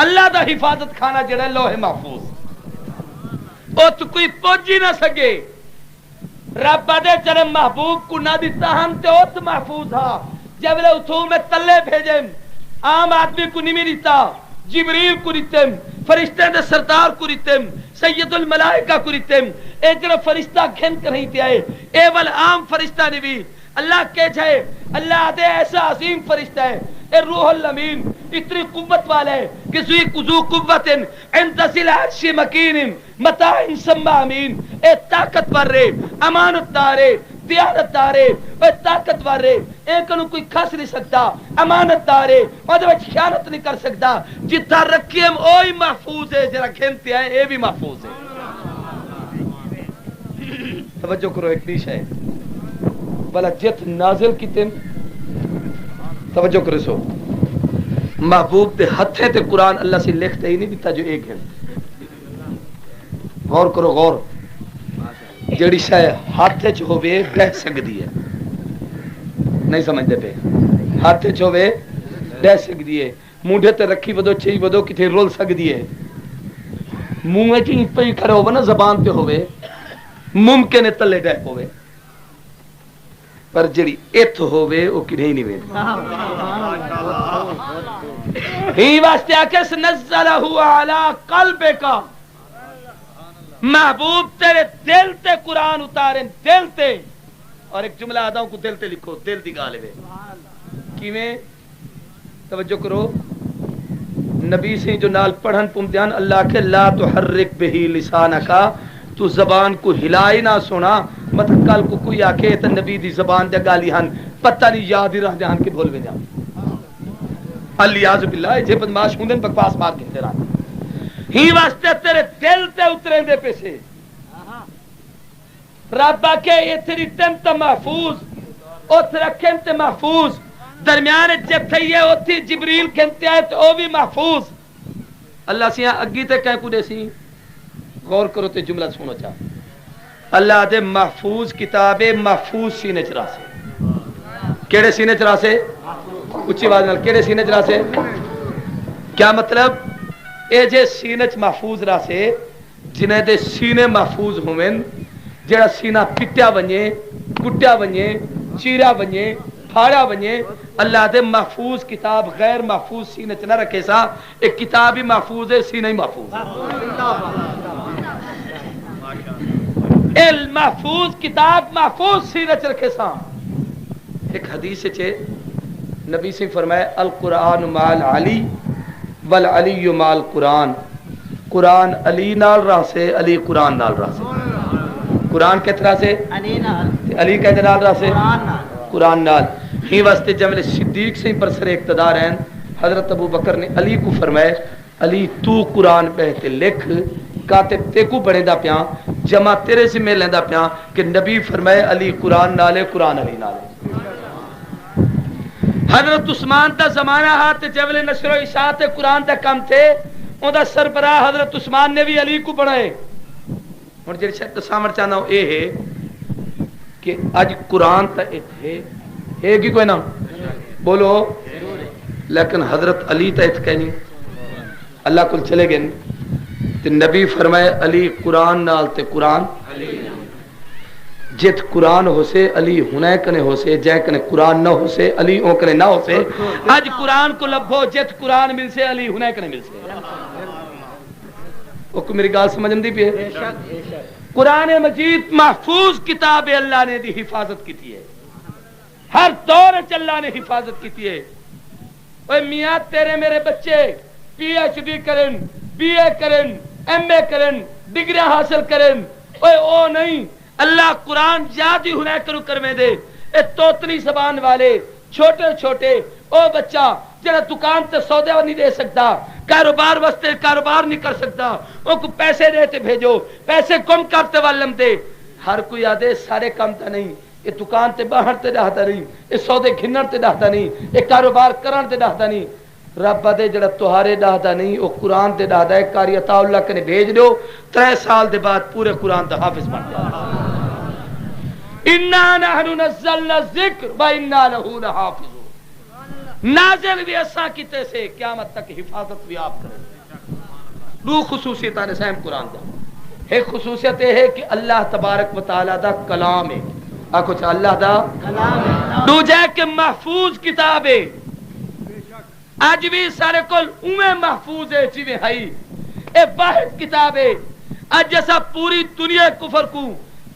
اللہ دا حفاظت خانہ جڑا لوح محفوظ او تو کوئی پہنچی نہ سکے رب دے چرم محبوب کو نہ دیتا ہم تے اوت محفوظ ہاں جب لے اتھو میں تلے بھیجیں عام آدمی کو نہیں دیتا جبریل کو ریتم فرشتے دے سردار کو ریتم سید الملائکہ کو ریتم اے جڑا فرشتہ گھن کر نہیں پیا اے ول عام فرشتہ نہیں بھی اللہ کے جائے اللہ دے ایسا عظیم فرشتہ ہے اے روح الامین اتنی قوت والا ہے کہ زوی کذو قوت عند ذی العرش مکین متاع ثم امین اے طاقتور رے امانت دار ہے دیانت دار ہے اے طاقتور رے اے کنو کوئی کھس نہیں سکتا امانت دار ہے اودے وچ خیانت نہیں کر سکتا جتھا رکھیم اوہی محفوظ ہے جڑا کھنتے ہیں اے بھی محفوظ ہے توجہ کرو ایک نیش ہے بلا جت نازل کی تم توجہ کرو سو محبوب دے ہتھے تے قرآن اللہ سے لکھتے ہی نہیں دیتا جو ایک ہے غور کرو غور جڑی شاہ ہاتھے چ ہوے بہ سکدی ہے نہیں سمجھدے پے ہاتھے چ ہوے بہ سکدی ہے مونڈے تے رکھی ودو چئی ودو کتے رول سکدی ہے منہ وچ پئی کھڑا ہوے نا زبان تے ہوے ممکن ہے تلے ڈے ہوے پر جڑی ات ہوے او کدے نہیں ویندی ہی واسطے آکے نزلہ علی قلبک محبوب تیرے دل تے قرآن اتاریں دل تے اور ایک جملہ آدھاؤں کو دل تے لکھو دل دی گالے وے کیویں توجہ کرو نبی سے جو نال پڑھن پمدیان اللہ کے لا تحرک بہی لسانکا تو زبان کو ہلائی نہ سونا مت کل کو کوئی آکے تے نبی دی زبان دے گالی ہن پتہ نہیں یاد ہی رہ جان کے بھول وے جان الیاذ باللہ جے بدماش ہوندن بکواس مار کے تیرا ہی واسطے تیرے دل تے اتریں دے پیسے رب کے اتری تم تے محفوظ ات رکھن تے محفوظ درمیان جب تھئی ہے اوتھی جبریل کھنتے آئے تو او بھی محفوظ اللہ سیاں اگی تے کہیں کو دے سی غور کرو تے جملہ سنو چاہ اللہ دے محفوظ کتاب محفوظ سینے چرا سے کیڑے سینے چرا سے اچھی آواز نال کیڑے سینے چرا سے کیا مطلب اے جے سینے چ محفوظ را سے جنہیں دے سینے محفوظ ہوئیں جڑا سینہ پٹیا ونجے کٹیا ونجے چیرا ونجے پھاڑا ونجے اللہ دے محفوظ کتاب غیر محفوظ سینے چ نہ رکھے سا ایک کتاب ہی محفوظ ہے سینہ ہی محفوظ ہے محفوظ کتاب محفوظ سینے چ رکھے سا ایک حدیث چے نبی سے فرمائے القرآن مال علی والعلی مال قرآن قرآن علی نال راہ سے علی قرآن نال راہ سے قرآن کتنا سے علی کہتے نال راہ سے قرآن نال ہی واسطے جب صدیق سے پر سر اقتدار ہیں حضرت ابو بکر نے علی کو فرمائے علی تو قرآن پہتے لکھ کاتب تے کو بڑے دا پیاں جمع تیرے سے میں لیندہ پیاں کہ نبی فرمائے علی قرآن نالے قرآن علی نالے حضرت عثمان تا زمانہ ہاتھ جبل نشر و اشاعت قرآن تا کم تھے ان دا سربراہ حضرت عثمان نے بھی علی کو بڑھائے اور جیسے شاید سامر چاہنا ہو اے ہے کہ آج قرآن تا ہے کی کوئی نا بولو لیکن حضرت علی تا کہنی اللہ کل چلے گئے تے نبی فرمائے علی قرآن نال تے قرآن جت قرآن ہو سے علی ہنے کنے ہو سے جے کنے قرآن نہ ہو سے علی او کنے نہ ہو سے آج قرآن کو لبھو جت قرآن مل سے علی ہنے کنے مل سے او میری گال سمجھن دی پہ قرآن مجید محفوظ کتاب اللہ نے دی حفاظت کی تھی ہے ہر دور چ اللہ نے حفاظت کی تھی ہے اوے میاں تیرے میرے بچے پی ایچ ڈی کرن بی اے کرن ایم اے کرن ڈگریاں حاصل کرن اوے او نہیں اللہ قرآن یاد ہی ہونے کرو کروے دے اے توتنی زبان والے چھوٹے چھوٹے او بچہ جڑا دکان تے سودے نہیں دے سکتا کاروبار واسطے کاروبار نہیں کر سکتا او کو پیسے دیتے بھیجو پیسے کم کرتے والم دے ہر کوئی آدھے سارے کام تا نہیں یہ دکان تے باہر تے ڈاہتا نہیں یہ سودے گھنن تے ڈاہتا نہیں یہ کاروبار کرن تے ڈاہتا نہیں رب دے جڑا تہارے ڈاہدا نہیں او قرآن تے ڈاہدا ہے قاری عطا اللہ کنے بھیج دیو 3 سال دے بعد پورے قرآن دا حافظ بن جائے انا نحن نزلنا الذکر و انا لہ لحافظون نازل بھی اساں کیتے سے قیامت تک حفاظت بھی آپ کریں دو خصوصیت نے سہم قرآن دا ایک خصوصیت یہ ہے کہ اللہ تبارک و تعالی دا کلام ہے آکھو چاہ اللہ دا کلام ہے دو جائے کہ محفوظ کتاب ہے آج بھی سارے کل اوے محفوظ ہے جیویں ہائی اے واحد کتاب ہے آج جیسا پوری دنیا کفر کو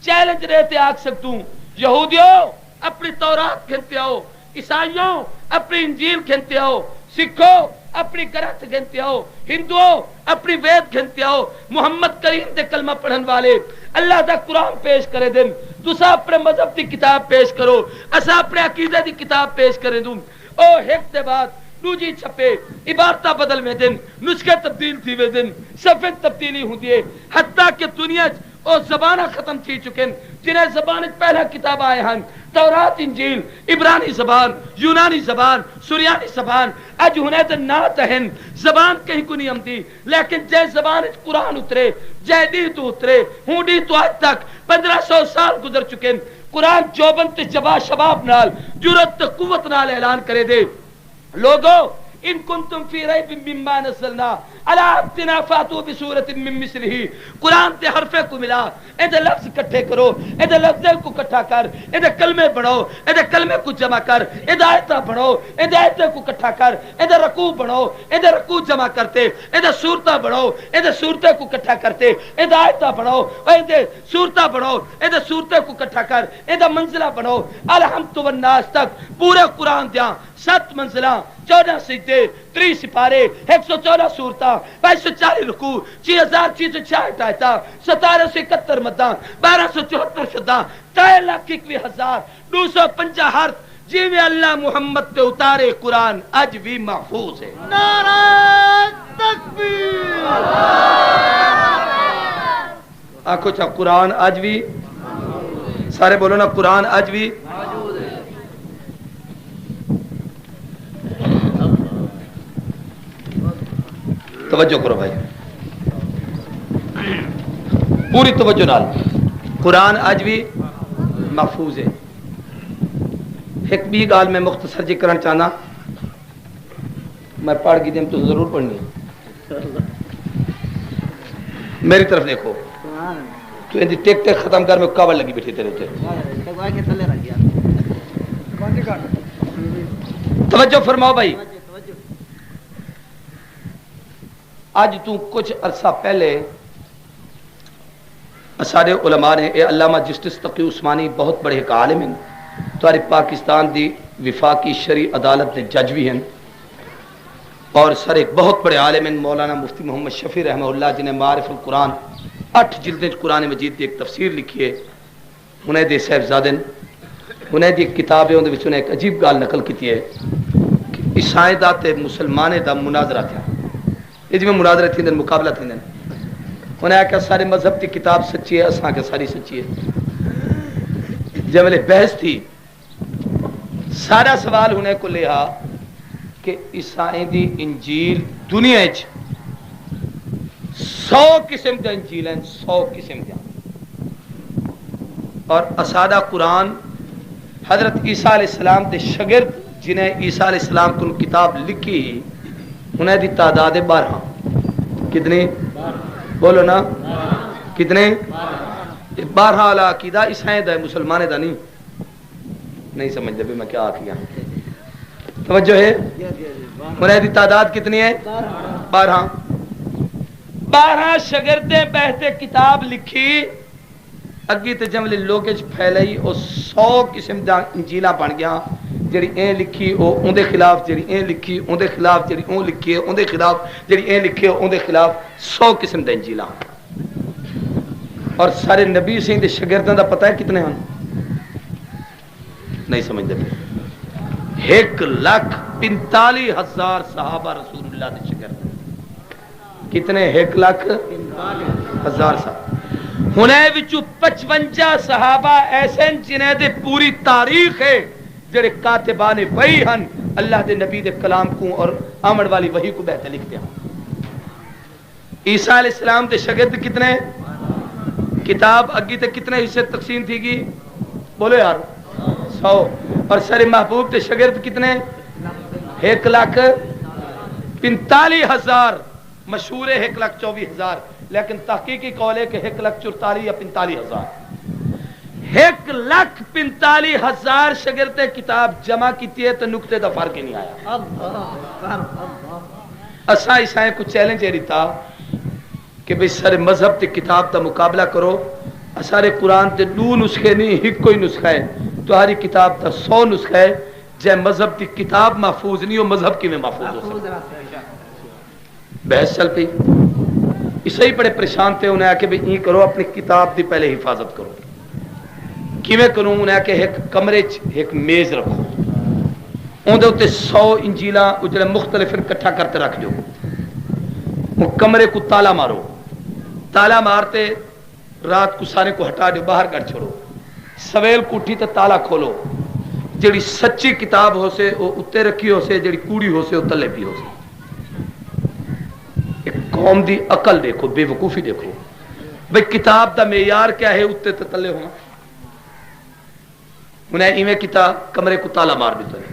چیلنج رہتے آگ سکتوں یہودیوں اپنی تورات کھنتے آؤ عیسائیوں اپنی انجیل کھنتے آؤ سکھوں اپنی گرنتھ گھنتے آؤ ہندوؤں اپنی وید گھنتے آؤ محمد کریم دے کلمہ پڑھن والے اللہ دا قرآن پیش کرے دن تسا اپنے مذہب دی کتاب پیش کرو اسا اپنے عقیدہ دی کتاب پیش کرے دوں او ایک دے بعد دوجی چھپے عبارتہ بدل میں دن نسخے تبدیل تھی وے دن صفحے تبدیلی ہوں دیئے حتیٰ کہ دنیا او زبانہ ختم تھی چکن جنہیں زبان پہلا کتاب آئے ہیں تورات انجیل عبرانی زبان یونانی زبان سریانی زبان اج ہونے تے نات ہیں زبان کہیں کو نہیں امتی لیکن جے زبان قرآن اترے جے دی تو اترے ہوں دی تو آج تک 1500 سال گزر چکن قرآن چوبن تے جبا شباب نال جرت تے قوت نال اعلان کرے دے لوگو ان کنتم فی ریب مما نزلنا علی عبدنا فاتوا بسورۃ من مثلہ قرآن تے حرفے کو ملا اے دے لفظ اکٹھے کرو اے دے لفظ کو اکٹھا کر اے دے کلمے بناؤ اے دے کلمے کو جمع کر اے دے آیتاں بناؤ اے دے آیتیں کو اکٹھا کر اے دے رکوع بناؤ اے دے رکوع جمع کرتے اے دے سورتاں بناؤ اے دے سورتیں کو اکٹھا کرتے اے دے آیتاں بناؤ اے دے سورتاں بناؤ اے دے سورتیں کو اکٹھا کر اے دے منزلہ بناؤ الحمد والناس تک پورے قرآن دیاں 7 منزلہ 14 سجدے 3 سپارے 114 سورتاں 240 رکوع 6666 آیتاں 1771 مداں 1274 شداں 3,21,250 حرف جی میں اللہ محمد تے اتارے قرآن اج بھی محفوظ ہے نعرہ تکبیر آنکھو چھا قرآن اج بھی سارے بولو نا قرآن اج بھی توجہ کرو بھائی پوری توجہ نال قرآن اج بھی محفوظ ہے ایک بھی گال میں مختصر جی کرنا چاہنا میں پڑھ گئی دیم تو ضرور پڑھنی میری طرف دیکھو تو ان دی ٹیک ٹیک ختم کر میں کاول لگی بیٹھی تیرے تے توجہ فرماؤ بھائی آج تو کچھ عرصہ پہلے سارے علماء نے اے علامہ جسٹس تقی عثمانی بہت بڑے ایک عالم ہیں تمہاری پاکستان دی وفاقی شرعی عدالت دے جج بھی ہیں اور سر ایک بہت بڑے عالم ہیں مولانا مفتی محمد شفیع رحمہ اللہ جنہیں معارف القرآن 8 جلدیں قرآن مجید دی ایک تفسیر لکھی ہے انہیں دے صاحبزادے انہیں دی ایک کتاب ہے انہیں انہیں ایک عجیب گال نقل کی ہے کہ عیسائی دا تے مسلمانے دا مناظرہ تھا یہ جو میں مناظرہ تھی مقابلہ تھی انہیں کہا سارے مذہب کی کتاب سچی ہے اساں کے ساری سچی ہے جب میں بحث تھی سارا سوال ہونے کو لیا کہ عیسائی دی انجیل دنیا 100 قسم کا انجیل ہیں 100 قسم کا اور اسادہ قرآن حضرت عیسیٰ علیہ السلام دے شگرد جنہیں عیسیٰ علیہ السلام کو کتاب لکھی انہیں دی تعداد 12 کتنی بولو نا کتنے 12 والا عقیدہ عیسائی دا ہے مسلمان دا نہیں سمجھ دے بھی میں کیا آکھیا توجہ ہے انہیں دی تعداد کتنی ہے 12 شگردیں بہتے کتاب لکھی اگی تے جملے لوگے پھیلائی اور 100 قسم دا انجیلہ بن گیا جڑی اے لکھی او اون دے خلاف جڑی اے لکھی اون دے خلاف جڑی اون لکھی اون دے خلاف جڑی اے لکھی اون دے خلاف 100 قسم دے انجیلاں اور سارے نبی سین دے شاگرداں دا پتہ ہے کتنے ہیں نہیں سمجھدے 1,45,000 صحابہ رسول اللہ دے شاگرد کتنے 1,45,000 صحابہ ہنے وچوں 55 صحابہ ایسے جنہیں دے پوری تاریخ ہے جڑے کاتبان وحی ہن اللہ دے نبی دے کلام کو اور آمن والی وحی کو بہتر لکھ دیا. عیسیٰ علیہ السلام دے شاگرد کتنے؟ کتاب اگی تے کتنے حصے تقسیم تھی گی؟ بولو یار 100. اور سر محبوب تے شاگرد کتنے؟ 1,45,000. مشہور ہے 1,24,000 لیکن تحقیقی قول ہے کہ 1,44,000 یا 45,000. 1,45,000 شاگرد کتاب جمع کیتی ہے تو نقطے دا فرق ہی نہیں آیا. اساں عیسائیں کو چیلنج یہ دیتا کہ بھئی سارے مذہب تے کتاب دا مقابلہ کرو. سارے قرآن تے 2 نسخے نہیں ایک کوئی نسخہ ہے. تمہاری کتاب دا 100 نسخہ ہے. جے مذہب دی کتاب محفوظ نہیں ہو مذہب کی میں محفوظ ہو سکتا. بحث چل پئی. عیسائی بڑے پریشان تھے. انہیں آکے بھئی این کرو اپنی کتاب دی پہلے حفاظت کرو. کیویں کروں؟ انہیں آکے ایک کمرے ایک میز رکھو. اون دے اوتے 100 انجیلاں جڑے مختلف اکٹھا کرتے رکھ جو. وہ کمرے کو تالا مارو. تالا مارتے رات کو سارے کو ہٹا دو باہر کر چھوڑو. سویل کو اٹھی تے تالا کھولو. جڑی سچی کتاب ہو سے وہ اتنے رکھی ہو سے جڑی کوڑی ہو سے وہ تلے پی ہو سے. ایک قوم دی عقل دیکھو بے وقوفی دیکھو. بھئی کتاب دا معیار کیا ہے اتنے تے تلے ہونا. انہیں ایویں کتاب کمرے کو تالا مار دیتا ہے.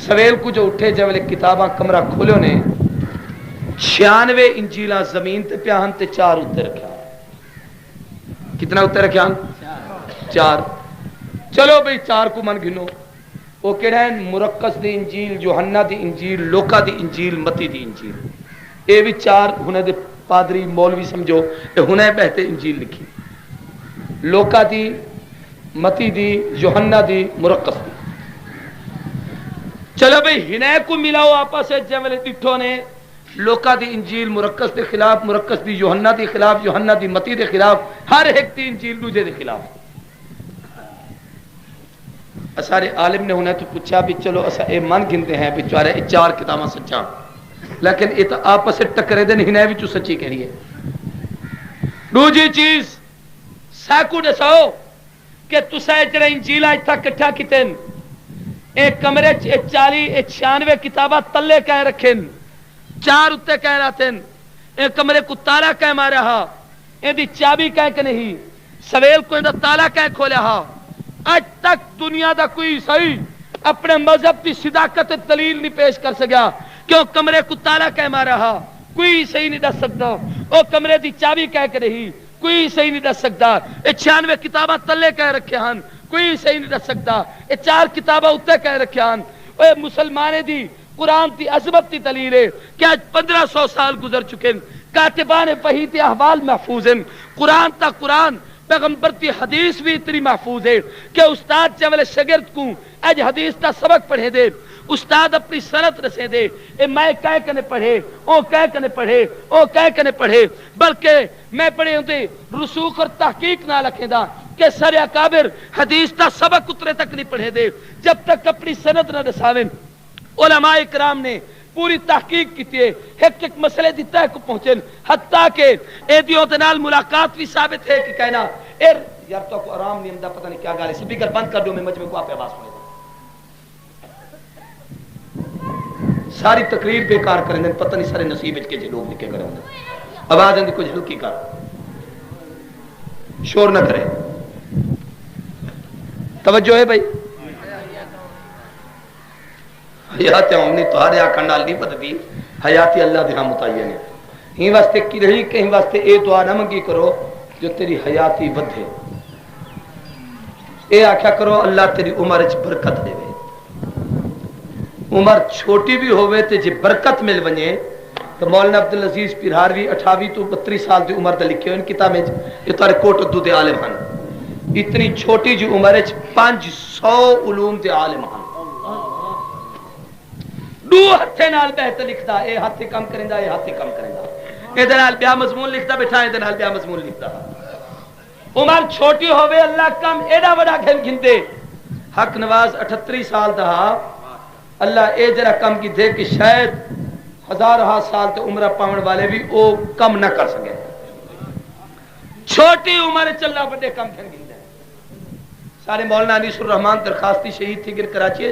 سویل کو جو اٹھے جب کتاباں کمرہ کھولو نے 96 انجیلاں زمین تے پیاہن تے 4 اتنے رکھا. کتنا اتنے رکھا؟ 4. چلو بھئی 4 کو من گھنو. وہ کہڑا ہے؟ مرقس دی انجیل، یوحنا دی انجیل، لوکا دی انجیل، متی دی انجیل. اے بھی 4 ہنے دے پادری مولوی سمجھو اے ہنے بہتے انجیل لکھی. لوکا دی، متی دی، یوحنا دی، مرقس دی. چلو بھئی ہنے کو ملاؤ آپس سے. جملے ڈٹھو نے لوکا دی انجیل مرقس دے خلاف، مرقس دی یوحنا دی خلاف، یوحنا دی متی دے خلاف. ہر ایک دی انجیل دوجے دے خلاف. سارے عالم نے انہیں تو پوچھا بھی چلو اسا اے من گنتے ہیں بھی 4 کتاباں سچا لیکن یہ تو آپس سے ٹکرے دے نہیں بھی سچی کہہ رہی ہے. دوجی چیز ساکو دساؤ کہ تسا جڑے انجیل اتھا کٹھا کیتن ایک کمرے 40-96 کتاباں تلے کہہ رکھن 4 اتنے کہہ رہتن. ایک کمرے کو تالا کہہ مارا ہا. اے دی چابی کہہ کہ نہیں. سویل کو اندر تالا کہہ کھولیا ہا. آج تک دنیا دا کوئی صحیح اپنے مذہب کی صداقت دلیل نہیں پیش کر سکیا. کیوں؟ کمرے کو تالا کہہ مارا ہا. کوئی صحیح نہیں دس سکتا. او کمرے دی چابی کہہ کے رہی کوئی صحیح نہیں دس سکتا. 96 کتاباں تلے کہہ رکھے ہن کوئی صحیح نہیں دس سکتا. 4 کتاباں اتنے کہہ رکھے ہن. اے مسلمانے دی قرآن دی عظمت دی دلیل ہے کہ آج 1500 سال گزر چکے. کاتبان وحی تے احوال محفوظ ہیں. قرآن تا قرآن پیغمبر کی حدیث بھی اتنی محفوظ ہے کہ استاد جب شاگرد کو اج حدیث کا سبق پڑھے دے استاد اپنی سنت رسے دے. اے میں کہہ کنے پڑھے او کہہ کنے پڑھے او کہہ کنے پڑھے بلکہ میں پڑھے ہوندے رسوخ اور تحقیق نہ لکھیں دا کہ سر اکابر حدیث کا سبق اترے تک نہیں پڑھے دے جب تک اپنی سنت نہ رساویں. علماء کرام نے پوری تحقیق کی ہے ایک مسئلے دی تہ کو پہنچن حتیٰ کہ ایدیوں دے نال ملاقات بھی ثابت ہے کہ کہنا یار تو کو آرام نہیں ہمدا پتہ نہیں کیا گال ہے. سپیکر بند کر دو میں مجمع کو آپ آواز سنے ساری تقریر بیکار کریں دیں. پتہ نہیں سارے نصیب کے جی لوگ لکھے کریں دیں. آواز اندھی کچھ ہلکی کر شور نہ کرے. توجہ ہے بھائی. حیات عمنی تہارے آکھن نال نہیں بدتی حیاتی اللہ دے ہاں متعین ہے. ہی واسطے کی رہی کہیں واسطے اے دعا نہ منگی کرو جو تیری حیاتی ودھے. اے آکھیا کرو اللہ تیری عمر وچ برکت دے. عمر چھوٹی بھی ہوئے تے جے برکت مل ونجے تو مولانا عبدالعزیز پیرہاروی 28 تو 32 سال دی عمر تے لکھے ہوئے ان کتاب میں یہ تارے کوٹ اردو دے عالم ہن. اتنی چھوٹی جی عمر وچ 500 علوم دے عالم ہن. دو ہتھے نال بہتر لکھدا اے ہاتھ کم کریندا اے ہاتھ کم کریندا اے دے نال بیا مضمون لکھدا بیٹھا اے دے نال بیا مضمون لکھدا. عمر چھوٹی ہوے اللہ کم ایڈا بڑا گھن گھندے. حق نواز 38 سال دا اللہ اے جرا کم کی دے کہ شاید 1000 سال تے عمرہ پاون والے بھی او کم نہ کر سکے. چھوٹی عمر چ اللہ بڑے کم گھن گھندے. سارے مولانا انیس الرحمان درخواستی شہید تھی گر کراچی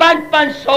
500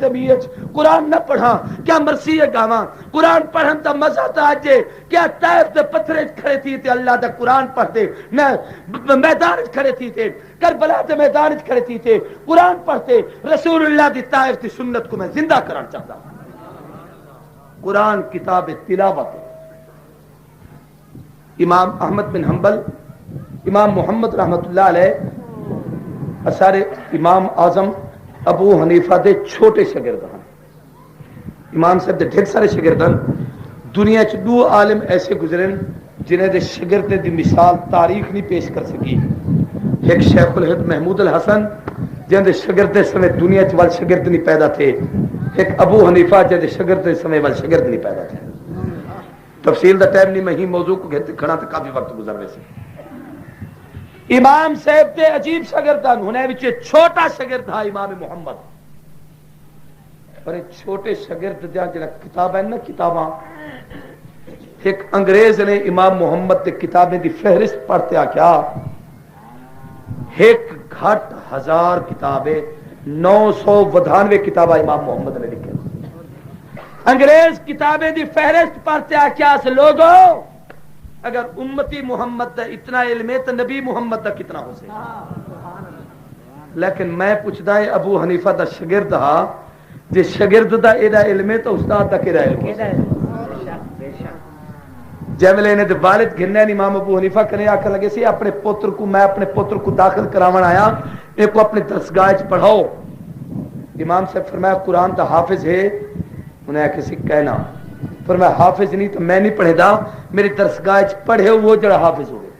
دمی قرآن نہ پڑھا کیا مرسی گاواں قرآن پڑھن دا مزہ تا اجے کیا طائف دے پتھرے کھڑے تھی تے اللہ دا قرآن پڑھتے نہ میدان کھڑے تھی تے کربلا دے میدان کھڑے تھی تے قرآن پڑھتے رسول اللہ دی طائف دی سنت کو میں زندہ کرنا چاہتا ہوں قرآن کتاب تلاوت امام احمد بن حنبل امام محمد رحمت اللہ علیہ سارے امام اعظم ابو حنیفہ دے چھوٹے شاگرد ہیں امام صاحب دے ڈھیر سارے شاگرد ہیں دنیا چ دو عالم ایسے گزرے جنہیں دے شاگرد دی مثال تاریخ نہیں پیش کر سکی ایک شیخ الہند محمود الحسن جن دے شاگرد سمے دنیا چ وال شاگرد نہیں پیدا تھے ایک ابو حنیفہ جن دے شاگرد سمے وال شاگرد نہیں پیدا تھے تفصیل دا ٹائم نہیں میں ہی موضوع کو کھڑا تو کافی وقت گزر ویسے امام صاحب تے عجیب شاگرد ہونے وچ چھوٹا شاگرد تھا امام محمد پر چھوٹے شاگرد دیا جڑا کتاب ہے نا کتاباں ایک انگریز نے امام محمد تے کتابیں دی فہرست پڑھتے آکھیا ایک گھٹ 1000 کتابیں 992 کتاباں امام محمد نے لکھی انگریز کتابیں دی فہرست پڑھتے آکھیا سے لوگوں اگر امتی محمد دا اتنا علم ہے تو نبی محمد دا کتنا ہو سے لیکن میں پوچھدا ہے ابو حنیفہ دا شاگرد ہا جے شاگرد دا ایڈا علم ہے تو استاد دا کیڑا علم ہے جیویں نے والد گھننے امام ابو حنیفہ کنے آکھن لگے سی اپنے پتر کو میں اپنے پتر کو داخل کراون آیا ایک کو اپنے درسگاہ وچ پڑھاؤ امام صاحب فرمایا قرآن دا حافظ ہے انہیں کسی کہنا پر میں حافظ نہیں تو میں نہیں پڑھے دا میری درسگاہ پڑھے وہ جڑا حافظ ہو گئے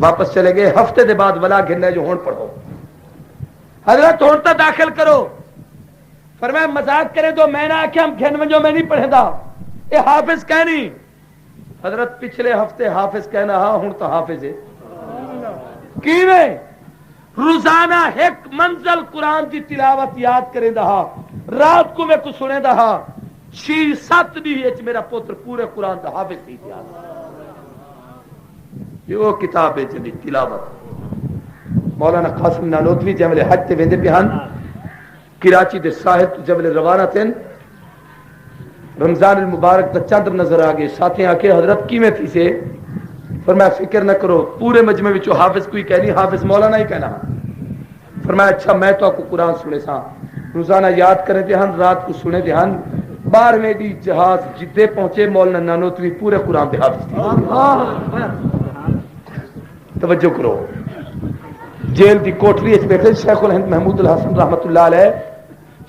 واپس چلے گئے ہفتے دے بعد ولا گھننے جو ہون پڑھو حضرت ہونتا داخل کرو فرمایا مذاق کرے تو میں نہ آکھے ہم گھن ونجو میں نہیں پڑھے دا اے حافظ کہنی حضرت پچھلے ہفتے حافظ کہنا ہاں ہون تو حافظ ہے کیویں روزانہ ایک منزل قرآن دی تلاوت یاد کریں دہا رات کو میں کو سنے دہا 6-7 بھی میرا پوتر پورے قرآن دا حافظ تھی یہ وہ کتاب ہے جنہی تلاوت مولانا قاسم نانوتوی جملے حج تے ویندے پیان کراچی دے ساحل جملے روانہ تھے رمضان المبارک دا چندر نظر آگے ساتھیں آکے حضرت کی میں تھی سے فرمایا فکر نہ کرو پورے مجمع وچوں حافظ کوئی کہنی حافظ مولانا ہی کہنا فرمایا اچھا میں تو آپ کو قرآن سنے سا روزانہ یاد کریں دہن رات کو سنے دہن 12ویں دی جہاز جدے پہنچے مولانا نانوتوی پورے قرآن دے حافظ تھی توجہ کرو جیل دی کوٹری اچ بیٹھے شیخ الہند محمود الحسن رحمت اللہ علیہ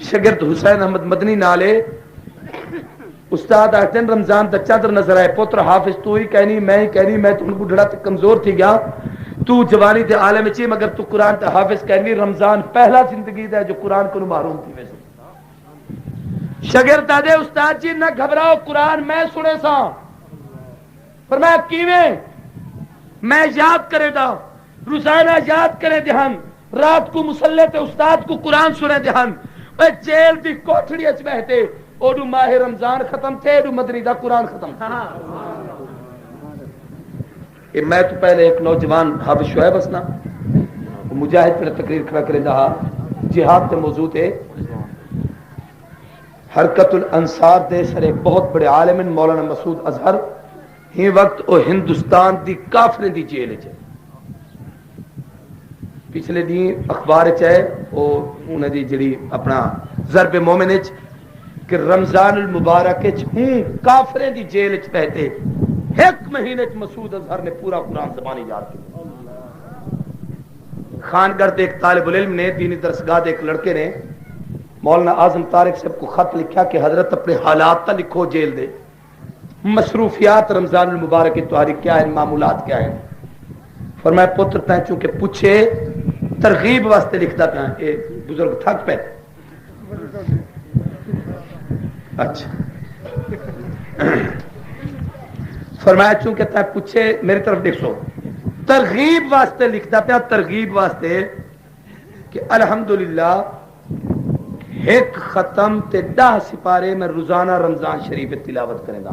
شاگرد حسین احمد مدنی نالے استاد آخر رمضان دا چادر نظر آئے پتر حافظ تو ہی کہنی میں تو ان کو ڈڑا تے کمزور تھی گیا تو جوانی دے عالم چی مگر تو قرآن تے حافظ کہنی رمضان پہلا زندگی دا جو قرآن کو محروم تھی ویسے شاگرد دے استاد جی نہ گھبراؤ قرآن میں سنے سا فرمایا کیویں میں یاد کرے دا روزانہ یاد کرے دہن رات کو مسلح تے استاد کو قرآن سنے دہن اے جیل دی کوٹھڑی اچ بیٹھے اوڈو ماہ رمضان ختم تھے اوڈو مدنی دا قرآن ختم تھا میں تو پہلے ایک نوجوان حافظ شعیب اسنا مجاہد پر تقریر کھڑا کرے دا جہاد تے موضوع تے حرکت الانصار دے سر ایک بہت بڑے عالم مولانا مسعود اظہر ہی وقت او ہندوستان دی کافریں دی جیل ہے پچھلے دن اخبار چاہے او انہیں دی جڑی اپنا ضرب مومن کہ رمضان المبارک ہوں کافریں دی جیل چ پہتے 1 مہینے مسعود اظہر نے پورا قرآن زبانی یاد کیا خانگڑھ دے ایک طالب العلم نے دینی درسگاہ دے ایک لڑکے نے مولانا اعظم طارق صاحب کو خط لکھا کہ حضرت اپنے حالات تا لکھو جیل دے مصروفیات رمضان المبارک کی تمہاری کیا ہے معمولات کیا ہیں فرمایا پتر تائیں چونکہ پوچھے ترغیب واسطے لکھتا پیا اے بزرگ تھک پہ اچھا فرمایا چونکہ تے پوچھے میری طرف دیکھو ترغیب واسطے لکھتا پیا ترغیب واسطے کہ الحمدللہ ایک ختم تے 10 سپارے میں روزانہ رمضان شریف تلاوت کرے گا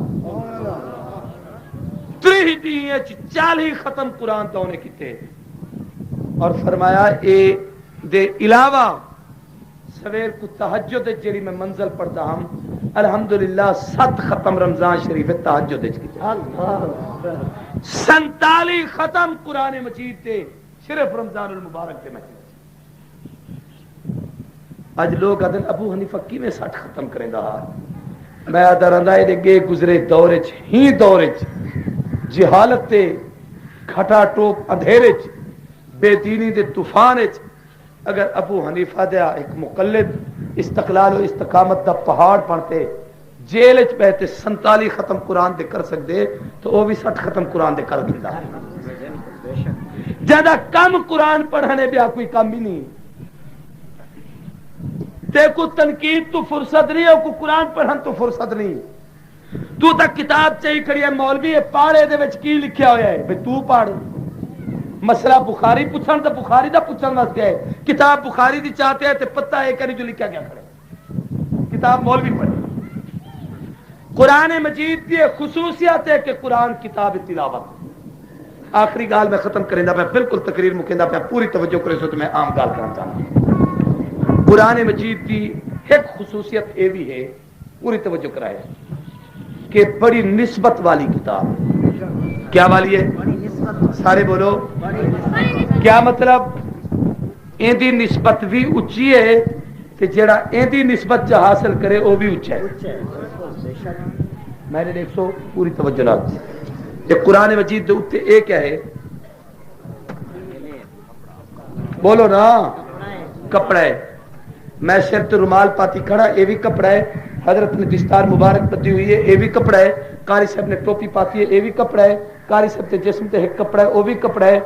3 دن 40 ختم قرآن تو نے کیتے اور فرمایا اے دے علاوہ سویر کو تہجد جڑی میں منزل پڑھتا ہوں الحمدللہ 7 ختم رمضان شریف تہجد کی 47 ختم قرآن مجید تے صرف رمضان المبارک کے مہینے اج لوگ آدھن ابو حنیفہ کی میں 60 ختم کریں دا میں آدھا رہندا ہے گے گزرے دورے ہی دورے جہالت تے کھٹا ٹوپ اندھیرے بے دینی دے طوفان اگر ابو حنیفہ دیا ایک مقلد استقلال و استقامت دا پہاڑ پڑھتے جیل چ بیٹھے 47 ختم قرآن دے کر سکتے تو وہ بھی 60 ختم قرآن دے کر دیندا زیادہ کم قرآن پڑھنے بیا کوئی کام بھی نہیں تے کو تنقید تو فرصت نہیں ہے کو قرآن پڑھن تو فرصت نہیں تو تک کتاب چاہیے کھڑی ہے مولوی پاڑے دے وچ کی لکھیا ہویا ہے بھئی تو پڑھ مسئلہ بخاری پوچھن تے بخاری دا پوچھن واسطے ہے کتاب بخاری دی چاہتے ہیں تے پتہ ہے کہ جو لکھا گیا کھڑے کتاب مولوی پڑھے قرآن مجید کی خصوصیت ہے کہ قرآن کتاب تلاوت آخری گال میں ختم کریں دا میں بالکل تقریر مکیندا پیا پوری توجہ کرے سو تو میں عام گال کرنا چاہتا قرآن مجید کی ایک خصوصیت یہ بھی ہے پوری توجہ کرائے کہ بڑی نسبت والی کتاب کیا والی ہے سارے بولو کیا مطلب ایندی نسبت بھی اچھی ہے کہ جڑا ایندی نسبت جو حاصل کرے وہ بھی اچھا ہے میں نے دیکھ سو پوری توجہ نہ یہ قرآن مجید دے اوتے اے کیا ہے بولو نا کپڑا ہے میں سر تے رومال پاتی کھڑا یہ بھی کپڑا ہے حضرت نے دستار مبارک بدی ہوئی ہے یہ بھی کپڑا ہے قاری صاحب نے ٹوپی پاتی ہے یہ بھی کپڑا ہے قاری صاحب تے جسم تے ایک کپڑا ہے وہ بھی کپڑا ہے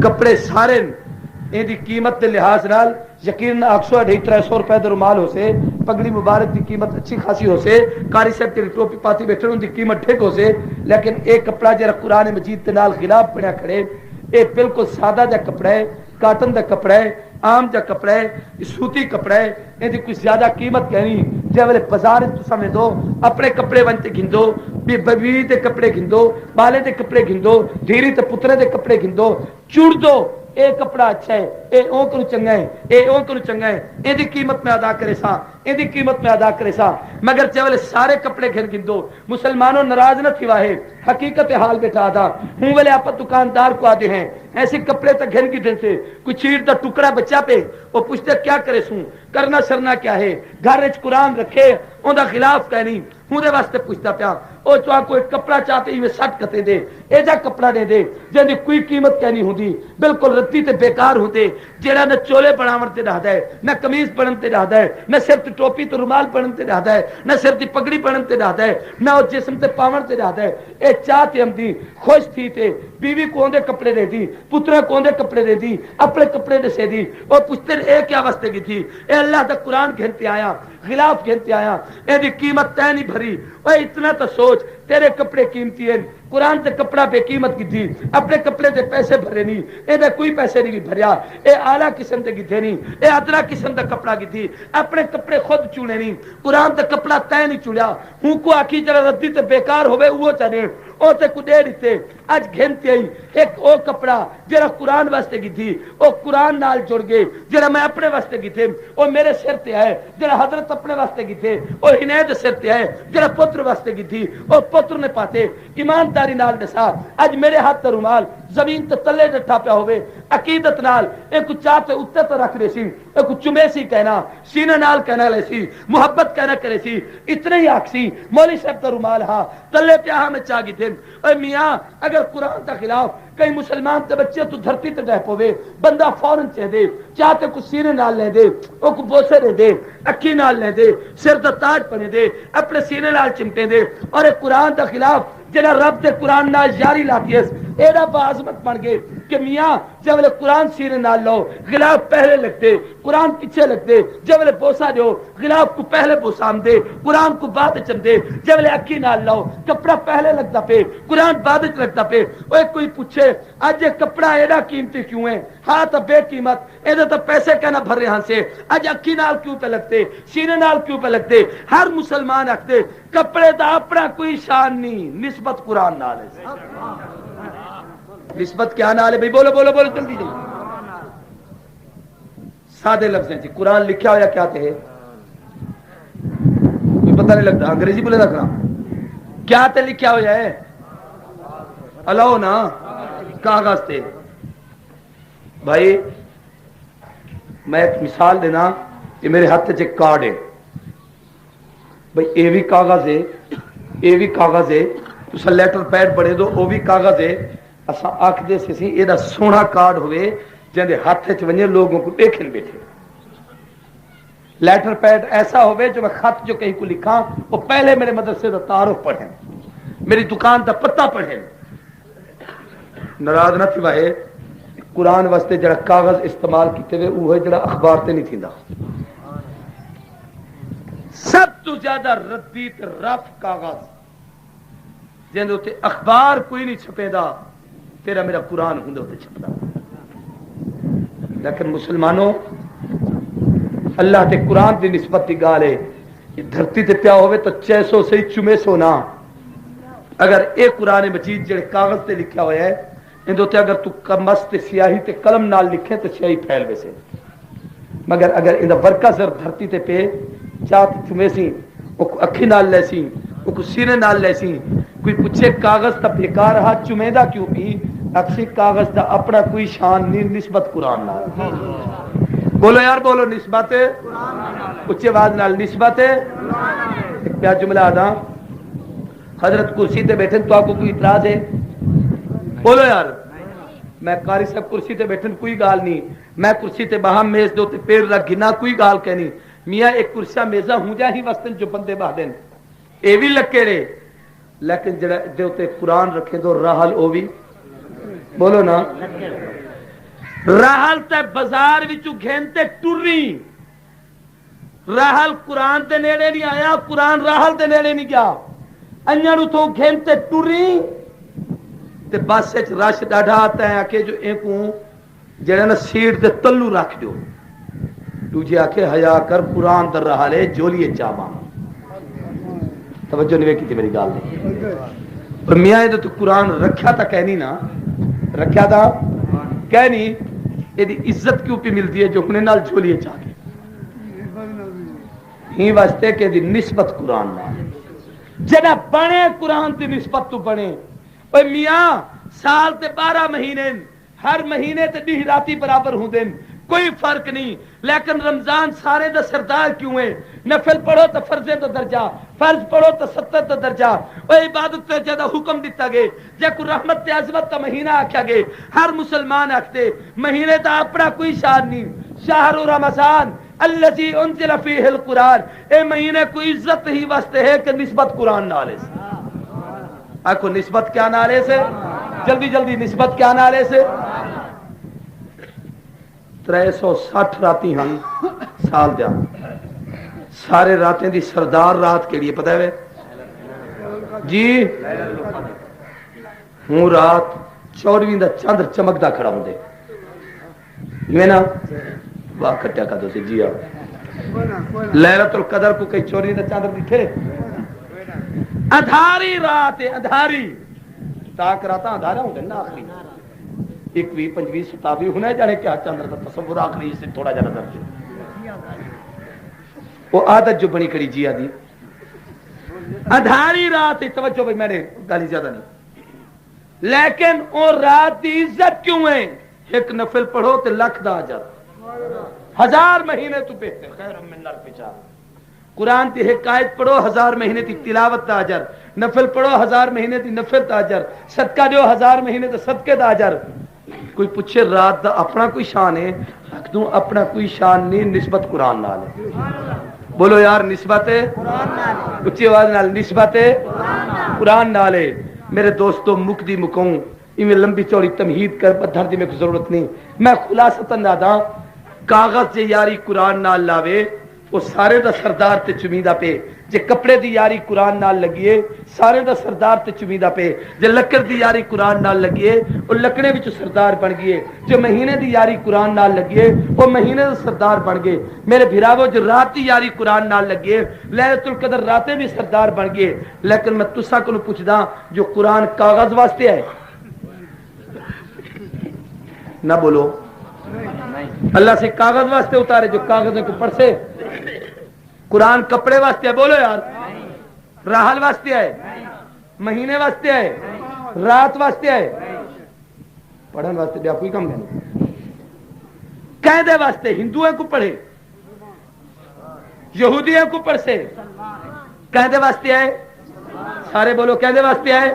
کپڑے سارے ان دی قیمت دے لحاظ نال یقین 100-300 روپے دا رومال ہو سے پگڑی مبارک دی قیمت اچھی خاصی ہو سے قاری صاحب تے ٹوپی پاتی بیٹھے ان دی قیمت ٹھیک ہو سے لیکن ایک کپڑا جڑا قرآن مجید دے نال غلاف بنیا کھڑے اے بالکل سادہ جا کپڑا ہے کاٹن دا کپڑا ہے عام جا کپڑا ہے سوتی کپڑا ہے ان دی کوئی زیادہ قیمت کہنی جے والے بازار تو سمجھ دو اپنے کپڑے ونتے گھندو بیوی دے کپڑے گھندو بالے دے کپڑے گھندو دھیری تے پترے دے کپڑے گھندو چڑ دو اے کپڑا اچھا ہے اے اون کو چنگا ہے اے اون کو چنگا ہے اے دی قیمت میں ادا کرے سا اے دی قیمت میں ادا کرے سا مگر چاولے سارے کپڑے گھن گندو مسلمانوں ناراض نہ تھوا ہے حقیقت حال بیٹھا دا ہوں والے آپ دکاندار کو آدے ہیں ایسے کپڑے تک گھن کی دن سے کوئی چیڑ دا ٹکڑا بچہ پہ وہ پوچھتے کیا کرے سوں کرنا سرنا کیا ہے گھر وچ قرآن رکھے اون دا خلاف کہنی ہوں دے واسطے پوچھتا پیا او چوا کوئی کپڑا چاہتے ہی میں سٹ کتے دے اے جا کپڑا دے دے جے کوئی قیمت کہنی ہوندی بالکل رتی تے بیکار ہوندے جیڑا نہ چولے بناون تے رہدا ہے نہ قمیض پہنن تے رہدا ہے نہ صرف ٹوپی تے رومال پہنن تے رہدا ہے نہ صرف پگڑی پہنن تے رہدا ہے نہ او جسم تے پاون تے رہدا ہے اے چاہتے ہم دی خوش تھی تے بیوی کو دے کپڑے دے دی پترا کو دے کپڑے دے دی اپنے کپڑے دے سے دی اور پوچھتے اے کیا واسطے کی تھی اے اللہ دا قرآن گھنتے آیا خلاف گھنتے آیا اے دی قیمت تے نہیں بھری اوے اتنا تو سوچ تیرے کپڑے قیمتی ہیں قرآن تے کپڑا بے قیمت کی تھی اپنے کپڑے تے پیسے بھرے نہیں اے دے کوئی پیسے نہیں بھریا اے اعلیٰ قسم تے کی تھے نہیں اے ادنا قسم دا کپڑا کی تھی اپنے کپڑے خود چونے نہیں قرآن تے کپڑا تے نہیں چوڑیا ہوں کو آکی جرا ردی تے بیکار ہوئے وہ چاہنے او تے کو دے دیتے اج گھنتے ہی ایک او کپڑا جرا قرآن واسطے کی تھی او قرآن نال جڑ گئے جرا میں اپنے واسطے کی تھے او میرے سر تے آئے جرا حضرت اپنے واسطے کی تھے او ہنید سر تے آئے جرا پتر واسطے کی تھی او پتر نے پاتے ایمانداری نال دسا اج میرے ہاتھ تے رومال زمین تے تلے ڈٹھا پیا ہوئے عقیدت نال ایک چاہ تے اوتے تے رکھ دے سی ایک چمے سی کہنا سینے نال کہنا لے سی محبت کہنا کرے سی اتنے ہی آکسی مولوی صاحب تے رومال ہاں تلے پیا ہاں میں چاہ گی تھے اے میاں اگر قرآن کا خلاف کئی مسلمان تے بچے تو دھرتی تے ڈہ پوے بندہ فوراں چہ دے چاہتے کو سینے نال لے دے او کو بوسے دے دے اکھی نال لے دے سر دا تاج پنے دے اپنے سینے نال چمٹے دے اور اے قرآن دا خلاف جنا رب دے قرآن نال جاری لاتی ہے ایڈا بعظمت بن گئے کہ میاں جب قرآن سینے نال لو غلاف پہلے لگتے قرآن پیچھے لگتے جب بوسا دو غلاف کو پہلے بوسام دے قرآن کو بعد چم دے جب اکھی نال لو کپڑا پہلے لگتا پہ قرآن بعد لگتا پہ اوے کوئی پوچھے اج یہ کپڑا ایڈا قیمتی کیوں ہے ہاں تو بے قیمت یہ تو پیسے کہنا بھر رہے سے اج اکھی نال کیوں پہ لگتے سینے نال کیوں پہ لگتے ہر مسلمان آختے کپڑے دا اپنا کوئی شان نہیں نسبت قرآن نال ہے نسبت کیا نال ہے بھائی بولو بولو بولو جلدی جلدی سادے لفظ ہیں جی قرآن لکھا ہوا کیا تھے کوئی پتہ نہیں لگتا انگریزی بولے رکھنا کیا تے لکھا ہوا ہے الاؤ نا کاغذ تے بھائی میں ایک مثال دینا کہ میرے ہاتھ چ کارڈ ہے بھائی اے بھی کاغذ ہے اے بھی کاغذ ہے تسا لیٹر پیڈ پڑھے دو وہ بھی کاغذ ہے اساں آکھدے سی ایڈا سونا کارڈ ہوئے جندے ہاتھ چ ونجے لوگوں کو دیکھن بیٹھے لیٹر پیڈ ایسا ہوئے جو میں خط جو کہیں کو لکھاں وہ پہلے میرے مدرسے کا تعارف پڑھیں میری دکان کا پتہ پڑھیں ناراض نہ تھی بھائی قرآن واسطے جڑا کاغذ استعمال کیتے ہوئے وہ ہے جڑا اخبار تے نہیں تھیندا سب تو زیادہ ردی تے رف کاغذ جن تے اخبار کوئی نہیں چھپیندا تیرا میرا قرآن ہوندا تے چھپدا لیکن مسلمانوں اللہ تے قرآن دی نسبت دی گال ہے دھرتی تے پیا ہوئے تو 600 سے چمے سو نہ اگر اے قرآن مجید جڑے کاغذ تے لکھا ہوا ہے اندو تے اگر تو کمست سیاہی تے قلم نال لکھے تو سیاہی پھیل ویسے مگر اگر اندہ ورکا زر دھرتی تے پہ چاہت چمے سی اکھی نال لے سی سینے نال لے سی کوئی پوچھے کاغذ تا بیکار رہا چمے دا کیوں بھی اکسی کاغذ دا اپنا کوئی شان نہیں نسبت قرآن نال بولو یار بولو نسبت اچھے آواز نال نسبت ایک پیا جملہ آدھا حضرت کرسی تے بیٹھے تو آپ کو کوئی اعتراض ہے بولو یار میں قاری صاحب کرسی تے بیٹھن کوئی گال نہیں میں کرسی تے باہم میز دو تے پیر رکھ گنا کوئی گال کہنی میاں ایک کرسیاں میزہ ہوں جا ہی وستن جو بندے باہ دین اے بھی لکے رہے لیکن جڑا دے تے قرآن رکھے دو راحل او بھی بولو نا راحل تے بازار وچوں گھنتے ٹری راحل قرآن تے نیڑے نہیں آیا قرآن راحل تے نیڑے نہیں گیا انیا نو تو گھنتے ٹری تے بس وچ رش ڈاڈھا آتا ہے کہ جو ایکوں جڑا نا سیٹ تے تلو رکھ دو دوجے آکھے حیا کر قرآن در رہا لے جولیے چاواں توجہ نہیں کی تھی میری گال نہیں پر میاں یہ تو قرآن رکھیا تھا کہنی نا رکھیا تھا کہنی یہ عزت کیوں پہ ملتی ہے جو انہیں نال جولیے چاہ کے ہی واسطے کہ دی نسبت قرآن نال جنا بنے قرآن دی نسبت تو بنے اوے میاں سال تے 12 مہینے ہر مہینے تے 2 راتی برابر ہوں دن کوئی فرق نہیں لیکن رمضان سارے دا سردار کیوں ہے نفل پڑھو تو فرض دا درجہ فرض پڑھو تو 70 دا درجہ وہ عبادت تے جدا حکم دیتا گئے جے کو رحمت تے عظمت کا مہینہ آکھیا گئے ہر مسلمان آکھتے مہینے دا اپنا کوئی شان نہیں شہر رمضان الذي انزل فيه القرآن اے مہینے کو عزت ہی واسطے ہے کہ نسبت قرآن نالے سے آکھو نسبت کیا نالے سے جلدی جلدی نسبت کیا نالے سے 360 راتی ہن سال دیا سارے راتیں دی سردار رات کے لیے پتہ ہے جی ہوں رات 24 دا چاندر چمکدا کھڑا ہوں دے یہ نا واہ کٹیا کا دو سے جی لیلۃ القدر کو کئی 24 دا چاندر دکھے ادھاری رات ادھاری تاک راتا ادھارا ہوں دے نا آخری 21 25 27 ہونا جانے کیا چاندر دا تصور آخری سے تھوڑا جانا درجے وہ عادت جو بنی کری جی آدھی ادھاری رات توجہ بھائی میں نے گالی زیادہ نہیں لیکن وہ رات دی عزت کیوں ہے ایک نفل پڑھو تے لکھ دا اجر 1000 مہینے تو بہتر خیر من الفجار قرآن تی حکایت پڑھو 1000 مہینے تی تلاوت دا اجر نفل پڑھو 1000 مہینے تی نفل دا اجر صدقہ دیو 1000 مہینے تے صدقے دا اجر کوئی پوچھے رات دا اپنا کوئی شان ہے اکدوں اپنا کوئی شان نہیں نسبت قرآن نال ہے بولو یار نسبت اچھی آواز نال نسبت قرآن نال ہے میرے دوستو مکدی مکوں میں لمبی چوڑی تمہید کر پدھر دی میں کوئی ضرورت نہیں میں خلاصتاً دادا کاغذ جے یاری قرآن نال لاوے وہ سارے دا سردار تے چمیدہ پہ جے کپڑے دی یاری قرآن نال لگیے سارے دا سردار تے چمیدہ پہ جے لکڑ دی یاری قرآن نال لگیے وہ لکڑے وچ سردار بن گئے جو مہینے دی یاری قرآن نال لگیے وہ مہینے دا سردار بن گئے میرے بھراوو جو رات دی یاری قرآن نال لگیے لیلۃ القدر راتیں بھی سردار بن گئے لیکن میں تساں کولوں پوچھدا جو قرآن کاغذ واسطے ہے نہ بولو اللہ سے کاغذ واسطے اتارے جو کاغذوں کو پڑھ سے. قرآن کپڑے واسطے ہے, بولو یار. راحل واسطے ہے, مہینے واسطے ہے, رات واسطے ہے, پڑھن واسطے بیا کوئی کم نہیں. قیدے واسطے ہندوؤں کو پڑھے, یہودیوں کو پڑھ سے, قیدے واسطے ہے. سارے بولو قیدے واسطے ہے.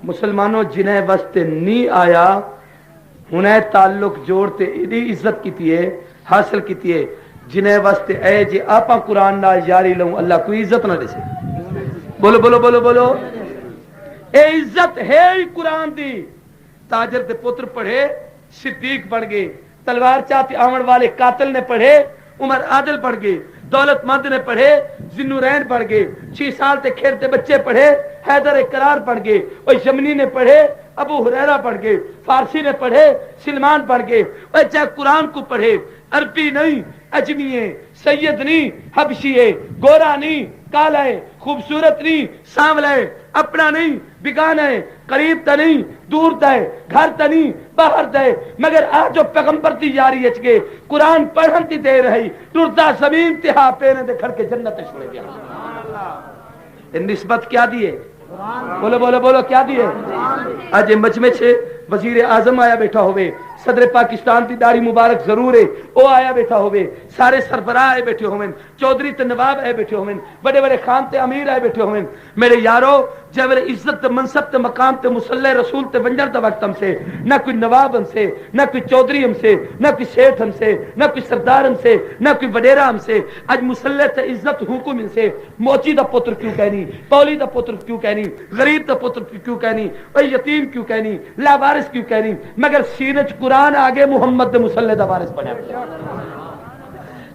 مسلمانوں جنہیں واسطے نہیں آیا انہیں تعلق جوڑتے اتنی عزت کی حاصل کی ہے. جنہیں واسطے اے جی آپا قرآن نال جاری لوں اللہ کوئی عزت نہ دے سے. بولو بولو بولو بولو. اے عزت ہے ہی قرآن دی. تاجر دے پتر پڑھے صدیق بن گئے, تلوار چاہتے آمن والے قاتل نے پڑھے عمر عادل بن گئے, دولت مند نے پڑھے ذنورین بن گئے, 6 سال تے کھیلتے بچے پڑھے حیدر قرار بن گئے, اور یمنی نے پڑھے ابو ہریرہ بن گئے, فارسی نے پڑھے سلمان بن گئے. اور چاہے قرآن کو پڑھے عربی نہیں, اجمی ہے, سید نہیں, حبشی ہے, گورا نہیں, کالا ہے, خوبصورت نہیں, سانولا ہے, اپنا نہیں, بگانا ہے, قریب تا نہیں, دور تا ہے, گھر تا نہیں, باہر تا ہے, مگر آج جو پیغمبر دی جاری اچ کے قرآن پڑھن دی دے رہی ٹرتا زمین تہا پینے دے کھڑ کے جنت چھوڑے گیا. نسبت کیا دیے؟ بولو بولو بولو کیا دیے؟ آج مجمع سے وزیر اعظم آیا بیٹھا ہوئے, صدر پاکستان کی داڑھی مبارک ضرور ہے وہ آیا بیٹھا ہوئے, سارے سربراہ آئے بیٹھے ہوئے, چودھری تے نواب آئے بیٹھے ہوئے, بڑے بڑے خان تے امیر آئے بیٹھے ہوئے. میرے یارو جب عزت تے منصب تے مقام تے مسلح رسول تے ونجر دا وقت ہم سے نہ کوئی نواب ہم سے, نہ کوئی چودھری ہم سے, نہ کوئی شیخ ہم سے, نہ کوئی سردار ہم سے, نہ کوئی وڈیرا ہم سے. اج مسلح تے عزت حکم ہم سے. موچی دا پتر کیوں کہنی, پولی دا پتر کیوں کہنی, غریب دا پتر کیوں کہنی, اور یتیم کیوں کہنی, لاوارث کیوں کہنی, مگر سینج قرآن آگے محمد دے مسلح دا وارث بنیا.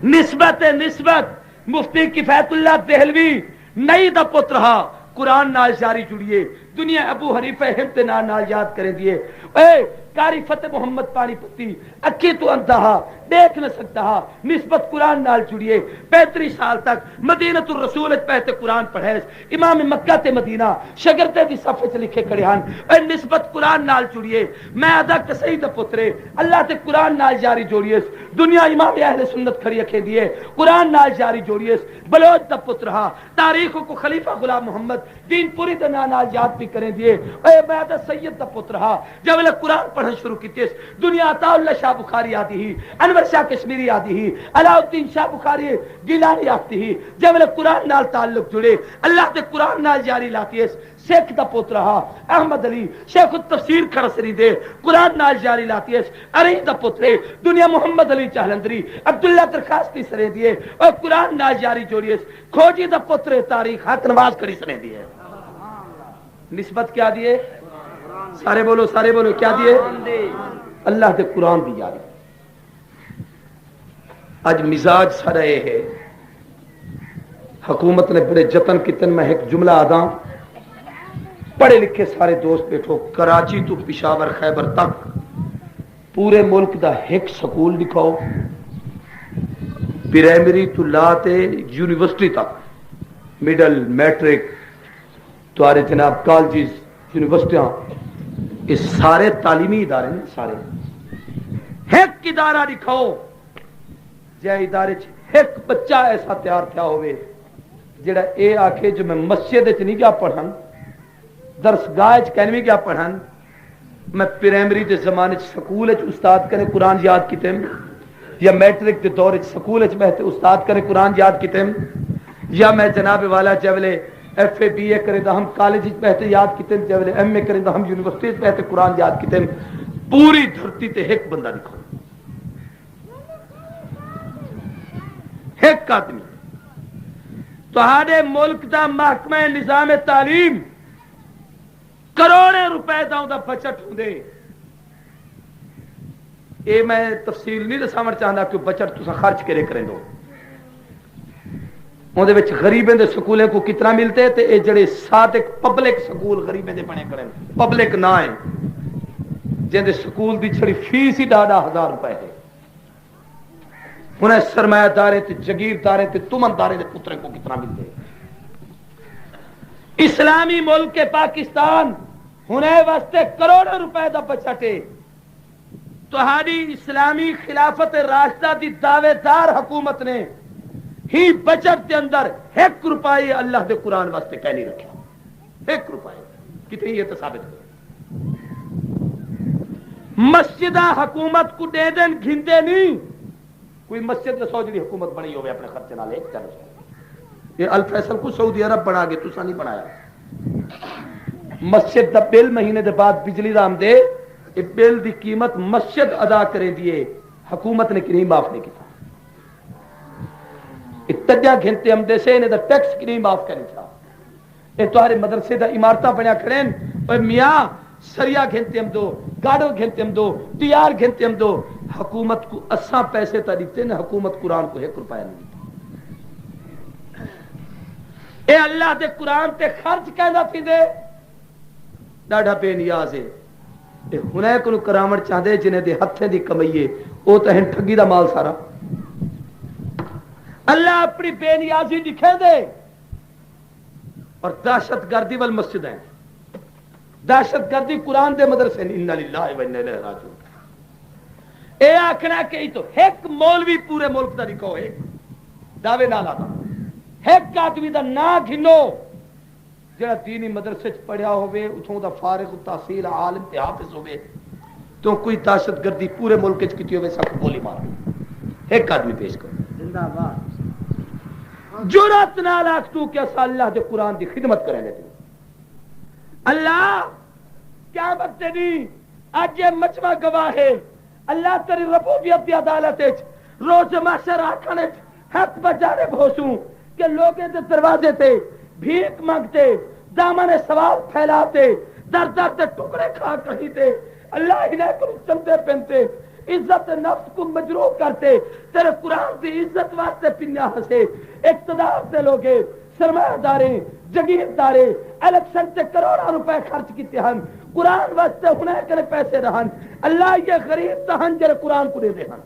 نسبت نسبت مفتی کفایت اللہ دہلوی نئی دا پتر ہا قرآن نال جاری جڑیے. دنیا ابو حنیفہ ہمت نال یاد کریں دیے. اے کاری فتح محمد پانی پتی اکی تو انتہا دیکھ نہ سکتا ہا, نسبت قرآن نال جڑیے. 35 سال تک مدینۃ الرسول پہتے قرآن پڑھے, امام مکہ تے مدینہ شگردے دی صفحے چ لکھے کھڑے ہن. اے نسبت قرآن نال جڑیے. میں ادا کسئی دا پترے اللہ تے قرآن نال جاری جوڑیے. دنیا امام اہل سنت کھڑی رکھے دیے قرآن نال جاری جوڑیے. بلوچ دا پتر ہا تاریخ کو خلیفہ غلام محمد دین پوری دنیا نال یاد بھی کریں دیے. اے میں ادا سید دا پتر ہا جب لے قرآن پڑھنا شروع کیتے دنیا عطا اللہ شاہ بخاری آتی ہی, انور شاہ کشمیری آتی ہی, علاؤالدین شاہ بخاری گیلانی آتی ہی. جب لے قرآن نال تعلق جڑے اللہ تے قرآن نال جاری لاتی ہے. سکھ دا پوتر ہا احمد علی شیخ التفسیر کھڑسری دے قرآن نال جاری لاتی ہے. ارے دا پوترے دنیا محمد علی چہلندری عبداللہ درخواستی سرے دیے اور قرآن نال جاری جوڑی ہے. کھوجی دا پوترے تاریخ حق نواز کری سرے دیے. نسبت کیا دیے؟ سارے بولو کیا دیے؟ اللہ دے قرآن دی جاری. آج مزاج سارا یہ ہے, حکومت نے بڑے جتن کتن. میں ایک جملہ آدھا, پڑھے لکھے سارے دوست بیٹھو, کراچی تو پشاور خیبر تک پورے ملک دا ایک سکول دکھاؤ, پرائمری تو لاتے یونیورسٹی تک, مڈل میٹرک تمہارے جناب کالجز یونیورسٹیاں, یہ سارے تعلیمی ادارے ہیں. سارے ایک ادارہ دکھاؤ جے ادارے ایک بچہ ایسا تیار تھیا ہوئے جڑا اے آکھے جو میں مسجد چ نہیں گیا پڑھن, درسگاہ چ کہیں گیا پڑھن, میں پرائمری دے زمانے چ سکول چ استاد کرے قرآن یاد کیتے, یا میٹرک دے دور چ سکول چ بہتے استاد کرے قرآن یاد کیتے, یا میں جناب والا جولے ایف اے بی اے کرے تو ہم کالج بہتے یاد کیتے, جولے ایم اے کرے تو ہم یونیورسٹی بہتے قرآن یاد کیتے. پوری دھرتی تے ایک بندہ دکھاؤ, ایک آدمی. تہاڈے ملک دا محکمہ نظام تعلیم کروڑے روپے دا بچت ہوندے. اے میں تفصیل نہیں دساوڑ چاہتا کہ بچت تسا خرچ کرے کریں دو. اندے وچ غریبیں دے سکولیں کو کتنا ملتے تے اے جڑے سات ایک پبلک سکول غریبیں دے بنے کریں, پبلک نہ ہے جن دے سکول دی چھڑی فیس ہی 10,000 روپے ہے. انہیں سرمایہ دارے تے جگیر دارے تے تمن دارے دے پترے کو کتنا ملتے. اسلامی ملک کے پاکستان انہیں واسطے کروڑوں روپے دا بچت ہے. تہاڈی اسلامی خلافت راشدہ دی دعوے دار حکومت نے ہی بجٹ کے اندر 1 روپے اللہ دے قرآن واسطے کہہ نہیں رکھا. 1 روپے کتنی یہ تو ثابت کرو. مسجدہ حکومت کو دے دین گھنتے نہیں. کوئی مسجد سعودی حکومت بنی ہوئے اپنے خرچے نال ایک چل یہ الفیصل کو سعودی عرب بنا گے تسا نہیں بنایا. مسجد دا بل مہینے دے بعد بجلی دا آمدے یہ بل دی قیمت مسجد ادا کریں دیے حکومت نے کنہیں معاف نہیں کیتا. اتجا گھنٹے آمدے سے انہیں دا ٹیکس کنہیں معاف کریں تھا. یہ تمہارے مدرسے دا عمارتہ بنیا کھڑیں اور میاں سریا گھنٹے ہم دو گاڑو گھنٹے ہم دو تیار گھنٹے ہم دو. حکومت کو اساں پیسے تا دیتے ہیں حکومت قرآن کو 1 روپیہ نہیں دیتا. اے اللہ دے قرآن تے خرچ کہنا تھی دے ڈاڑھا بے نیاز ہے. اے ہنے کو کرامن چاہدے جنہیں دے ہتھیں دی کمائیے او تے ہن ٹھگی دا مال سارا. اللہ اپنی بے نیازی دکھے دے. اور دہشت گردی والمسجد ہیں دہشت گردی قرآن دے مدرسے انا للہ و انا الیہ راجعون. اے آکھنا کہ تو ایک مولوی پورے ملک دا لکھو ایک دعوے نال آتا ایک آدمی دا نا گھنو جڑا دینی مدرسے چ پڑھیا ہوئے اتھوں دا فارغ التحصیل عالم تے حافظ ہوئے تو کوئی دہشت گردی پورے ملک چ کیتی ہوئے سب گولی مار ایک آدمی پیش کرو زندہ باد. جرات نال آکھ تو کہ اسا اللہ دے قرآن دی خدمت کریں گے. اللہ کیا بتے نہیں آج یہ مجمع گواہ ہے. اللہ تیری ربوبیت دی عدالت روز محشر آکھنے ہاتھ بجانے بھوسوں کہ لوگیں دے دروازے تے بھیک مانگتے دامن سوال پھیلاتے در در تے ٹکڑے کھا کہیتے اللہ انہیں کو چلتے پہنتے عزت نفس کو مجروح کرتے تیرے قرآن دی عزت واسطے پنیا ہسے اقتدار تے لوگے سرمایہ دارے جگیردارے الیکشن تے کروڑا روپے خرچ کیتے ہن قرآن واسطے ہنے کرے پیسے رہن. اللہ یہ غریب تہن جڑے قرآن کو دے دے ہن.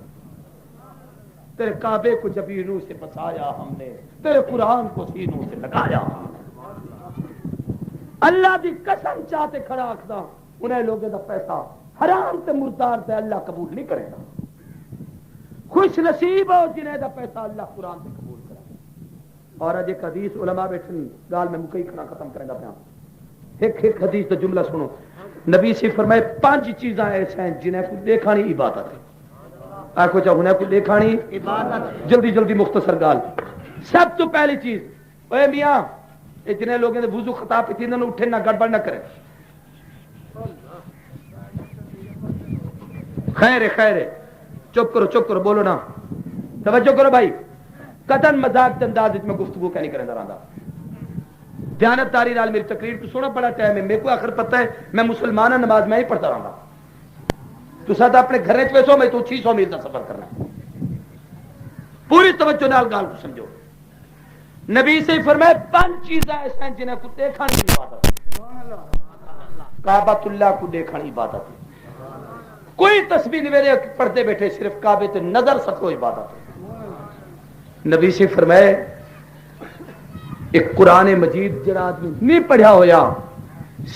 تیرے کعبے کو جبینوں سے بسایا ہم نے تیرے قرآن کو سینوں سے لگایا ہم نے. اللہ دی قسم چاہتے کھڑا آکھدا انہیں لوگوں دا پیسہ حرام تے مردار تے اللہ قبول نہیں کرے گا. خوش نصیب ہو جنہیں دا پیسہ اللہ قرآن تے قبول کرے. اور اج ایک حدیث علماء بیٹھن گال میں مکئی کھڑا ختم کرے گا. ایک حدیث تو جملہ سنو. نبی سے فرمائے 5 چیزاں ایسے ہیں جنہیں کو دیکھانی عبادت ہے. آخو چاہو انہیں کو دیکھانی عبادت. جلدی جلدی مختصر گال. سب تو پہلی چیز اے میاں جنہیں لوگوں نے وضو خطا پیتی انہوں نے اٹھے نہ گڑبڑ نہ کرے. خیر ہے چپ کرو بولو نا توجہ کرو بھائی. قطن مذاق کے انداز میں گفتگو کیا نہیں کرنا رہا. دیانتداری نال میری تقریر کو سونا بڑا ٹائم ہے. میرے کو آخر پتہ ہے میں مسلمان نماز میں ہی پڑھتا رہا. تو ساتھ اپنے گھر پیسوں میں تو 600 میل کا سفر کرنا. پوری توجہ نال گال کو سمجھو. نبی سے فرمائے 5 چیزیں ایسے ہیں جنہیں کو دیکھا نہیں عبادت ہے. کعبۃ اللہ کو دیکھا نہیں عبادت ہے. کوئی تسبیح میرے پڑھتے بیٹھے صرف کعبے تے نظر سکو عبادت ہے. نبی سے فرمائے ایک قرآن مجید جڑا آدمی نہیں پڑھا ہویا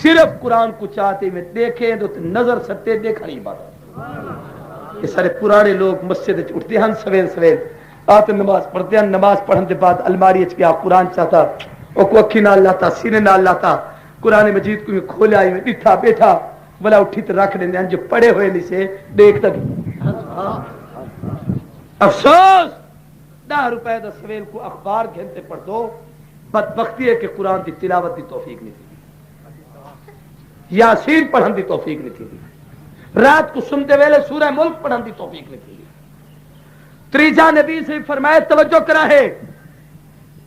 صرف قرآن کو چاہتے میں دیکھیں تو نظر سکتے دیکھا نہیں عبادت. یہ سارے پرانے لوگ مسجد اٹھتے ہیں سویر آتے نماز پڑھتے ہیں. نماز پڑھنے کے بعد الماری گیا قرآن چاہتا اور کو اکھی نال لاتا سینے نال لاتا قرآن مجید کو کھولیا ڈٹھا بیٹھا بلا اٹھی تو رکھ دیں جو پڑھے ہوئے نہیں سے دیکھتا بھی. افسوس 10 روپے دا سویل کو اخبار گھنٹے پڑھ دو. بدبختی ہے کہ قرآن دی تلاوت دی توفیق نہیں تھی. یاسین پڑھن دی توفیق نہیں تھی. رات کو سنتے ویلے سورہ ملک پڑھن دی توفیق نہیں تھی. تریجا نبی سے فرمائے توجہ کرا ہے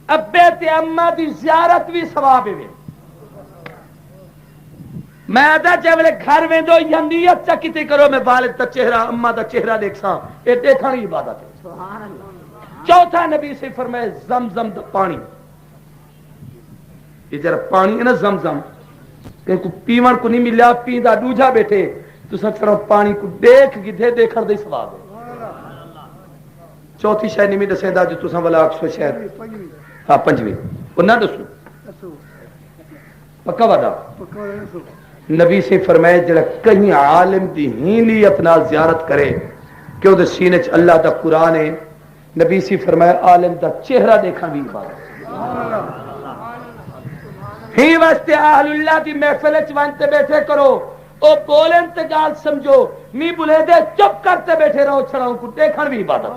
ابے تے اماں دی زیارت بھی ثواب ہے. میں آدھا چاہے گھر میں دو یا نیت چا کتے کرو میں والد دا چہرہ اماں دا چہرہ دیکھساں یہ دیکھا نہیں عبادت ہے. چوتھا نبی سے فرمائے زمزم دا پانی. یہ جرا پانی ہے نا زمزم کہ کو پیون کو نہیں ملیا پیندا دوجا بیٹھے تو سچڑا پانی کو دیکھ گدھے دیکھن دے ثواب ہے. چوتھی شے نہیں دسیندا جو تساں والا 100 شاید ہاں 5ویں او نہ دسو پکا وعدہ نبی سے فرمایا جڑا کہیں عالم دی ہی لی اپنا زیارت کرے کہ وہ سینے چ اللہ دا قرآن ہے، نبی سے فرمایا عالم دا چہرہ دیکھا بھی عبادت ہی واسطے اہل اللہ دی محفل چ وانتے بیٹھے کرو، او بولن تے گال سمجھو، نہیں بولے دے چپ کرتے بیٹھے رہو، چھڑاؤں کو دیکھن بھی عبادت۔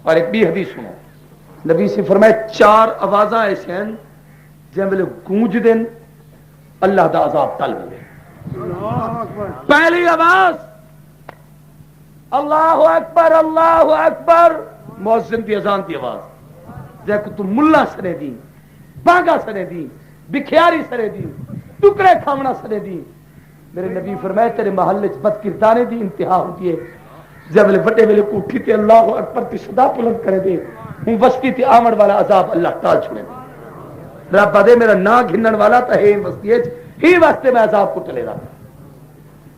اور ایک بھی حدیث سنو، نبی سے فرمایا 4 آوازاں ایسے ہیں جن ویلے گونج دین اللہ دا عذاب ٹل وے۔ پہلی آواز اللہ اکبر اللہ اکبر، مؤذن دی اذان دی آواز، جے کو تو ملا سنے دی، بانگا سنے دی، بکھیاری سنے دی، ٹکڑے کھاونا سنے دی۔ میرے نبی فرمائے تیرے محلے چ بد کردارے دی انتہا ہوتی ہے جب ویلے وڈے ویلے کو اٹھی تے اللہ اکبر تے صدا بلند کرے دے، ہوں وسطی تے آمن والا عذاب اللہ ٹال چھڑے دے۔ رب دے میرا نا گھنن والا تا ہے وسطی ہی واسطے میں عذاب کو ٹلے رہا۔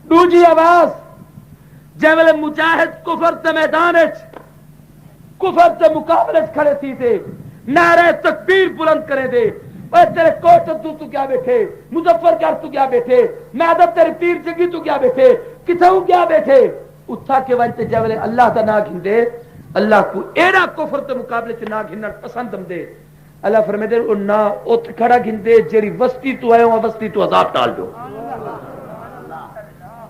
دوجی آواز جے ویلے مجاہد کفر تے میدان وچ کفر تے مقابلے وچ کھڑے تھی تے نعرہ تکبیر بلند کرے دے، اے تیرے کوٹ تو کیا بیٹھے، مظفر گڑھ تو کیا بیٹھے، میدب تیرے پیر جگی تو کیا بیٹھے، کتھوں کیا بیٹھے، اتھا کے وجہ جے ویلے اللہ دا نا گھندے، اللہ کو ایڑا کفر تے مقابلے چ نا گھنن پسند ہم دے، اللہ فرمائے دے او نا اوتھ کھڑا گھندے جیڑی وسطی تو آئے ہوں وسطی تو عذاب ڈال دو۔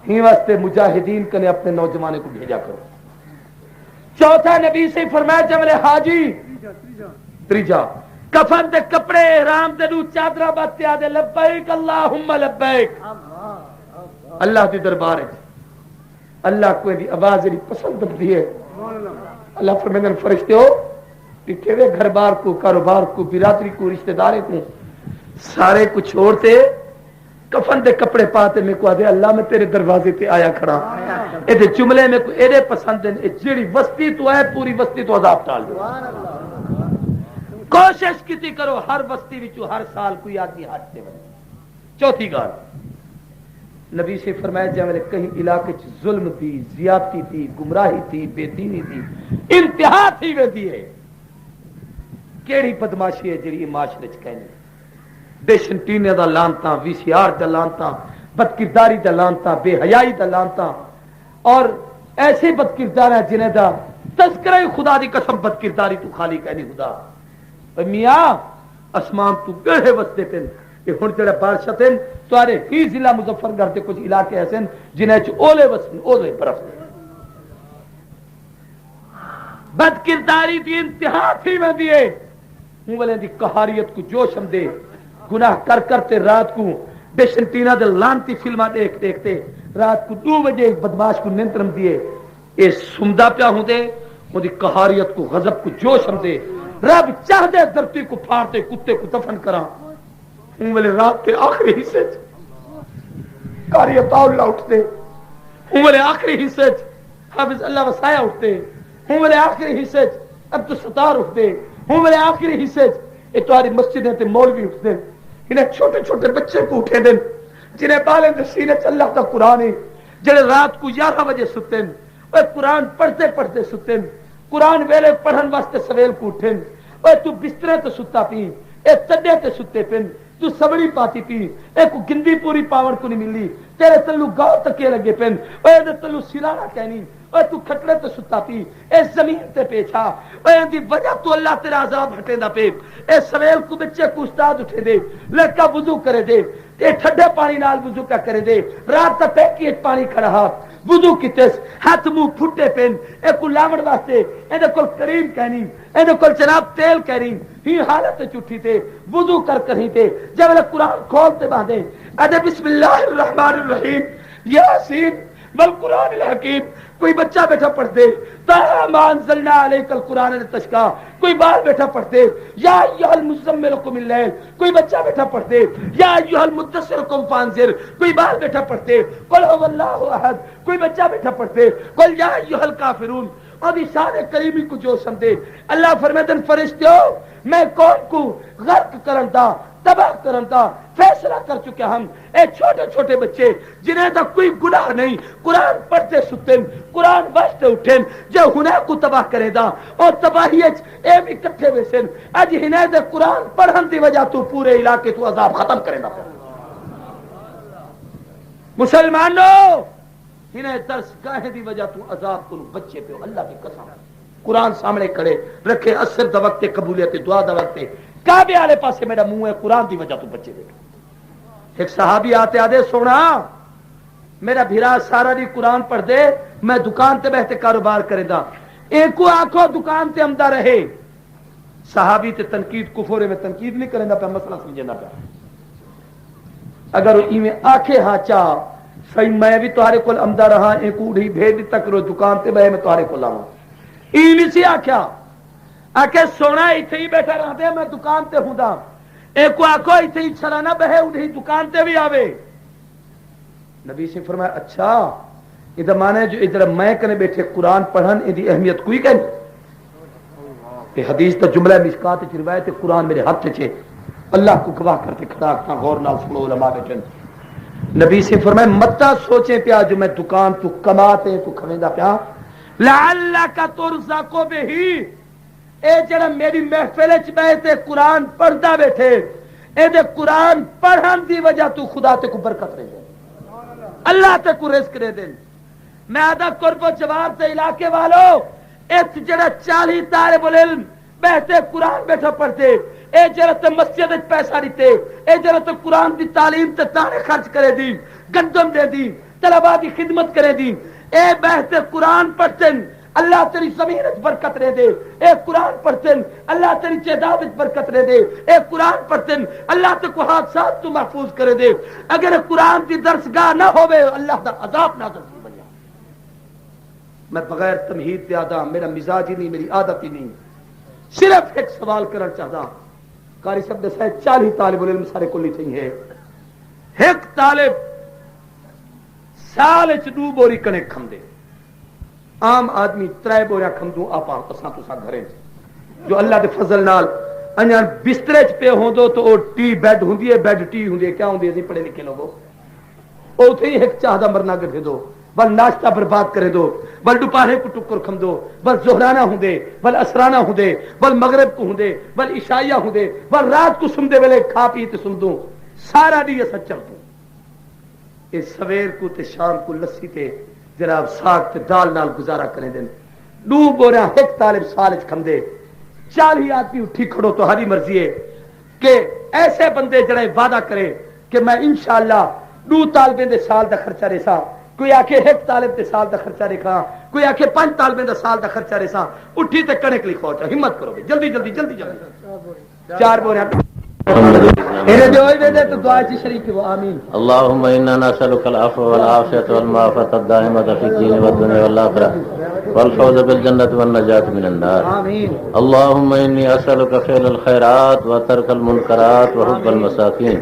ہی واسطے مجاہدین کنے اپنے نوجوانے کو بھیجا کرو۔ چوتھا نبی سے فرمایا جب ویلے حاجی تریجا کفن دے کپڑے احرام دے نو چادرہ باتیا دے لبیک اللہم لبیک، اللہ دی دربار ہے، اللہ کو دی آواز دی پسند ہوتی ہے۔ اللہ فرمائے فرشتے ہو پیچھے وے گھر بار کو کاروبار کو برادری کو رشتہ دارے کو سارے کو چھوڑتے کفن دے کپڑے پاتے میں کو آدھے اللہ میں تیرے دروازے تے آیا کھڑا، اے دے جملے میں کو ایڈے پسند ہیں، جیڑی وسطی تو ہے پوری وسطی تو عذاب ٹال دو۔ کوشش کیتی کرو ہر بستی وچوں ہر سال کوئی آدمی حج تے بنے۔ چوتھی گال نبی سے فرمایا جب کہیں علاقے چ ظلم تھی، زیادتی تھی، گمراہی تھی، بے دینی تھی، انتہا تھی ویندی ہے، کیڑی بدماشی ہے جڑی معاشرے چ کہنی، بے شنٹینے دا لانتا، وی سی آر دا لانتا، بدکرداری دا لانتا، بے حیائی دا لانتا، اور ایسے بدکردار ہیں جنہیں دا تذکرہ خدا دی قسم بدکرداری تو خالی کہنی خدا میاں اسمان تو گڑھے وستے پن کہ ہن جڑا بادشاہ تھے تارے ہی ضلع مظفر گڑھ دے کچھ علاقے ایسے جنہیں چ اولے وسن اولے برف بدکرداری دی انتہا تھی ویندی ہے، ہوں والے دی قہاریت کو جوش ہم دے، گناہ کر کرتے رات کو بے شنٹینا دے لانتی فلمہ دیکھ دیکھتے رات کو 2 بجے ایک بدماش کو ننترم دیے، اے سمدہ پیا ہوں دے وہ دی قہاریت کو غضب کو جوش ہم دے، رب چاہ دے دھرتی کو پھاڑتے کتے کو دفن کراں، ہوں والے رات کے آخری حصے کاری اللہ اٹھتے، ہوں والے آخری حصے حافظ اللہ وسایہ اٹھتے، ہوں والے آخری حصے عبد الستار اٹھتے، ہوں والے آخری حصے اتواری مسجدیں تے مولوی اٹھتے، انہیں چھوٹے چھوٹے بچے کو اٹھے دن جنہیں بالیں دے سینے چ اللہ دا قرآن ہے، جنہیں رات کو 11 بجے ستے ہیں، وہ قرآن پڑھتے پڑھتے ستے ہیں، قرآن ویلے پڑھن واسطے سویل کو اٹھیں، وہ تو بسترے تے ستا پی، اے چڈے تے ستے پن، تو سبڑی پاتی پی، اے کو گندی پوری پاون کو نہیں ملی، تیرے تلو گاؤں تکے لگے پن، اے دے تلو سلانا کہنی، اے تو کھٹڑے تے ستا پی، اے زمین تے پیچھا، اے دی وجہ تو اللہ تیرا عذاب ہٹے دا پے، اے سویل کو بچے کو استاد اٹھے دے، لڑکا وضو کرے دے، اے ٹھڈے پانی نال وضو کا کرے دے، رات تا ٹینکی وچ پانی کھڑا ہا، وضو کیتس، ہاتھ منہ پھٹے پین، اے کو لاوڑ واسطے، اے دے کول کریم کہنی، اے دے کول جناب تیل کہنی، ہی حالت چٹھی تے وضو کر ہی تے جب قرآن کھولتے باندھے ادے بسم اللہ الرحمن الرحیم یاسین والقرآن الحکیم، کوئی بچہ بیٹھا پڑھتے طه ما انزلنا علیک القرآن لتشقی، کوئی بال بیٹھا پڑھتے یا ایھا المزمل قم اللیل، کوئی بچہ بیٹھا پڑھتے یا ایھا المدثر قم فانذر، کوئی بال بیٹھا پڑھتے قل هو اللہ احد، کوئی بچہ بیٹھا پڑھتے قل یا ایھا الکافرون، اور شان کریمی کو جو سمجھے اللہ فرماتے ہیں فرشتوں میں قوم کو غرق کرن دا تباہ کرن دا فیصلہ کر چکے ہم، اے چھوٹے چھوٹے بچے جنہیں دا کوئی گناہ نہیں، قرآن پڑھتے ستے قرآن بچتے اٹھیں جو ہنے کو تباہ کرے دا، اور تباہی اے بھی کٹھے ویسن اج ہنے دے قرآن پڑھن دی وجہ تو پورے علاقے تو عذاب ختم کرے دا۔ مسلمانوں انہیں ترس گاہیں دی وجہ تو عذاب کو بچے پہ اللہ کی قسم قرآن سامنے کھڑے رکھے اثر دا وقت قبولیت دعا دا وقت کعبے والے پاسے میرا منہ ہے قرآن دی وجہ تو بچے بیٹھے ایک صحابی آتے آدھے سونا میرا بھیرا سارا دی قرآن پڑھ دے میں دکان تے بیٹھے کاروبار کرے دا ایک کو آنکھوں دکان تے امدہ رہے صحابی تے تنقید کفورے میں تنقید نہیں کریں دا پہ مسئلہ سمجھنا پہ اگر میں آنکھیں ہاں چاہ صحیح میں بھی تمہارے کو امدہ رہا ایک اڑھی بھیج تک رو دکان تے بہے میں تمہارے کو لاؤں ایویں سی آکھیا آکھے سونا ایتھے ہی بیٹھا رہا دے میں دکان تے ہوں دا ایک کو آکھو ایتھے ہی چھلانا بہے اڑھی دکان تے بھی آوے نبی سے فرمایا اچھا ادھر مانے جو ادھر میں کنے بیٹھے قرآن پڑھن ادھی اہمیت کوئی کہنی کہ حدیث تا جملہ مشکات چ روایت قرآن میرے ہاتھ چھے اللہ کو گواہ کرتے کھڑا کھا غور نال سنو علماء بیٹھن نبی سے فرمایا متا سوچیں پیا جو میں دکان تو کماتے تو کھویندا پیا لعلک ترزق بہی اے جڑا میری محفل وچ بیٹھے قرآن پڑھدا بیٹھے اے دے قرآن پڑھن دی وجہ تو خدا تے کو برکت دے اللہ تے کو رزق دے دین میں آدھا قرب و جوار تے علاقے والوں ایت جڑا 40 طالب العلم بیٹھے قرآن بیٹھا پڑھتے اے جڑا تے مسجد وچ پیسہ دیتے اے جڑا تے قرآن دی تعلیم تے تانے خرچ کرے دی گندم دے دی طلباء دی خدمت کرے دی اے بیٹھے قرآن پڑھتے اللہ تیری زمین وچ برکت دے دے اے قرآن پڑھتے اللہ تیری جائیداد وچ برکت دے دے اے قرآن پڑھتے اللہ تے کو حادثات تو محفوظ کرے دے اگر قرآن دی درسگاہ نہ ہوے اللہ دا عذاب نازل ہو بنیا میں بغیر تمہید تے آدھا میرا مزاج ہی نہیں میری عادت ہی نہیں صرف ایک سوال کرنا چاہتا قاری صاحب نے 40 طالب علم سارے کو نہیں چاہیے ایک طالب سال وچ 2 بوری کنے کھندے عام آدمی 3 بوریاں کھندوں آپا اساں تساں گھرے جو اللہ دے فضل نال انہاں بسترے چ پے ہوندو تو او ٹی بیڈ ہوندی ہے بیڈ ٹی ہوندی ہے کیا ہوندی ہے پڑھے لکھے لوگوں اوتھے ہی ایک چاہ دا مرنا گڈھے دو بل ناشتہ برباد کرے دو بل دوپہرے کو ٹکر کھم دو بل زہرانہ ہوندے بل اسرانہ ہوندے بل مغرب کو ہوندے بل عشائیہ ہوندے بل رات کو سمدے ویلے کھا پی تے سمدوں سارا دی اسا چل دوں اے سویر کو تے شام کو لسی تے جناب ساگ تے دال نال گزارا کریں دیں 2 بوریاں ایک طالب سال وچ کھندے 40 آدمی اٹھی کھڑو تو ہری مرضی ہے کہ ایسے بندے جڑے وعدہ کرے کہ میں انشاءاللہ 2 طالبیں دے سال دا خرچہ ریسا کوئی آکے 1 طالب دے سال دا خرچہ رکھا کوئی آکے 5 طالبیں دا سال دا خرچہ ریسا اٹھی تے کنک لکھ پہنچا ہمت کرو جلدی جلدی جلدی جلدی 4 بوریاں اللهم إنا نسألك العفو والعافية والمعافاة الدائمة في الدين والدنيا والآخرة والفوز بالجنة والنجاة من النار اللهم إني أسألك فعل الخيرات وترك المنكرات وحب المساكين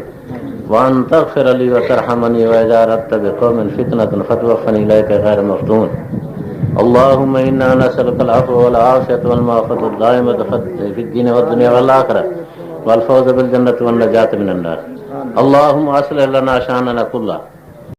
وأن تغفر لي وترحمني وإذا أردت بقوم فتنة فتوفني إليك غير مفتون اللهم إنا نسألك العفو والعافية والمعافاة الدائمة في الدين والدنيا والآخرة والفوز بالجنة والنجاة من النار اللهم أصلح لنا شأننا كله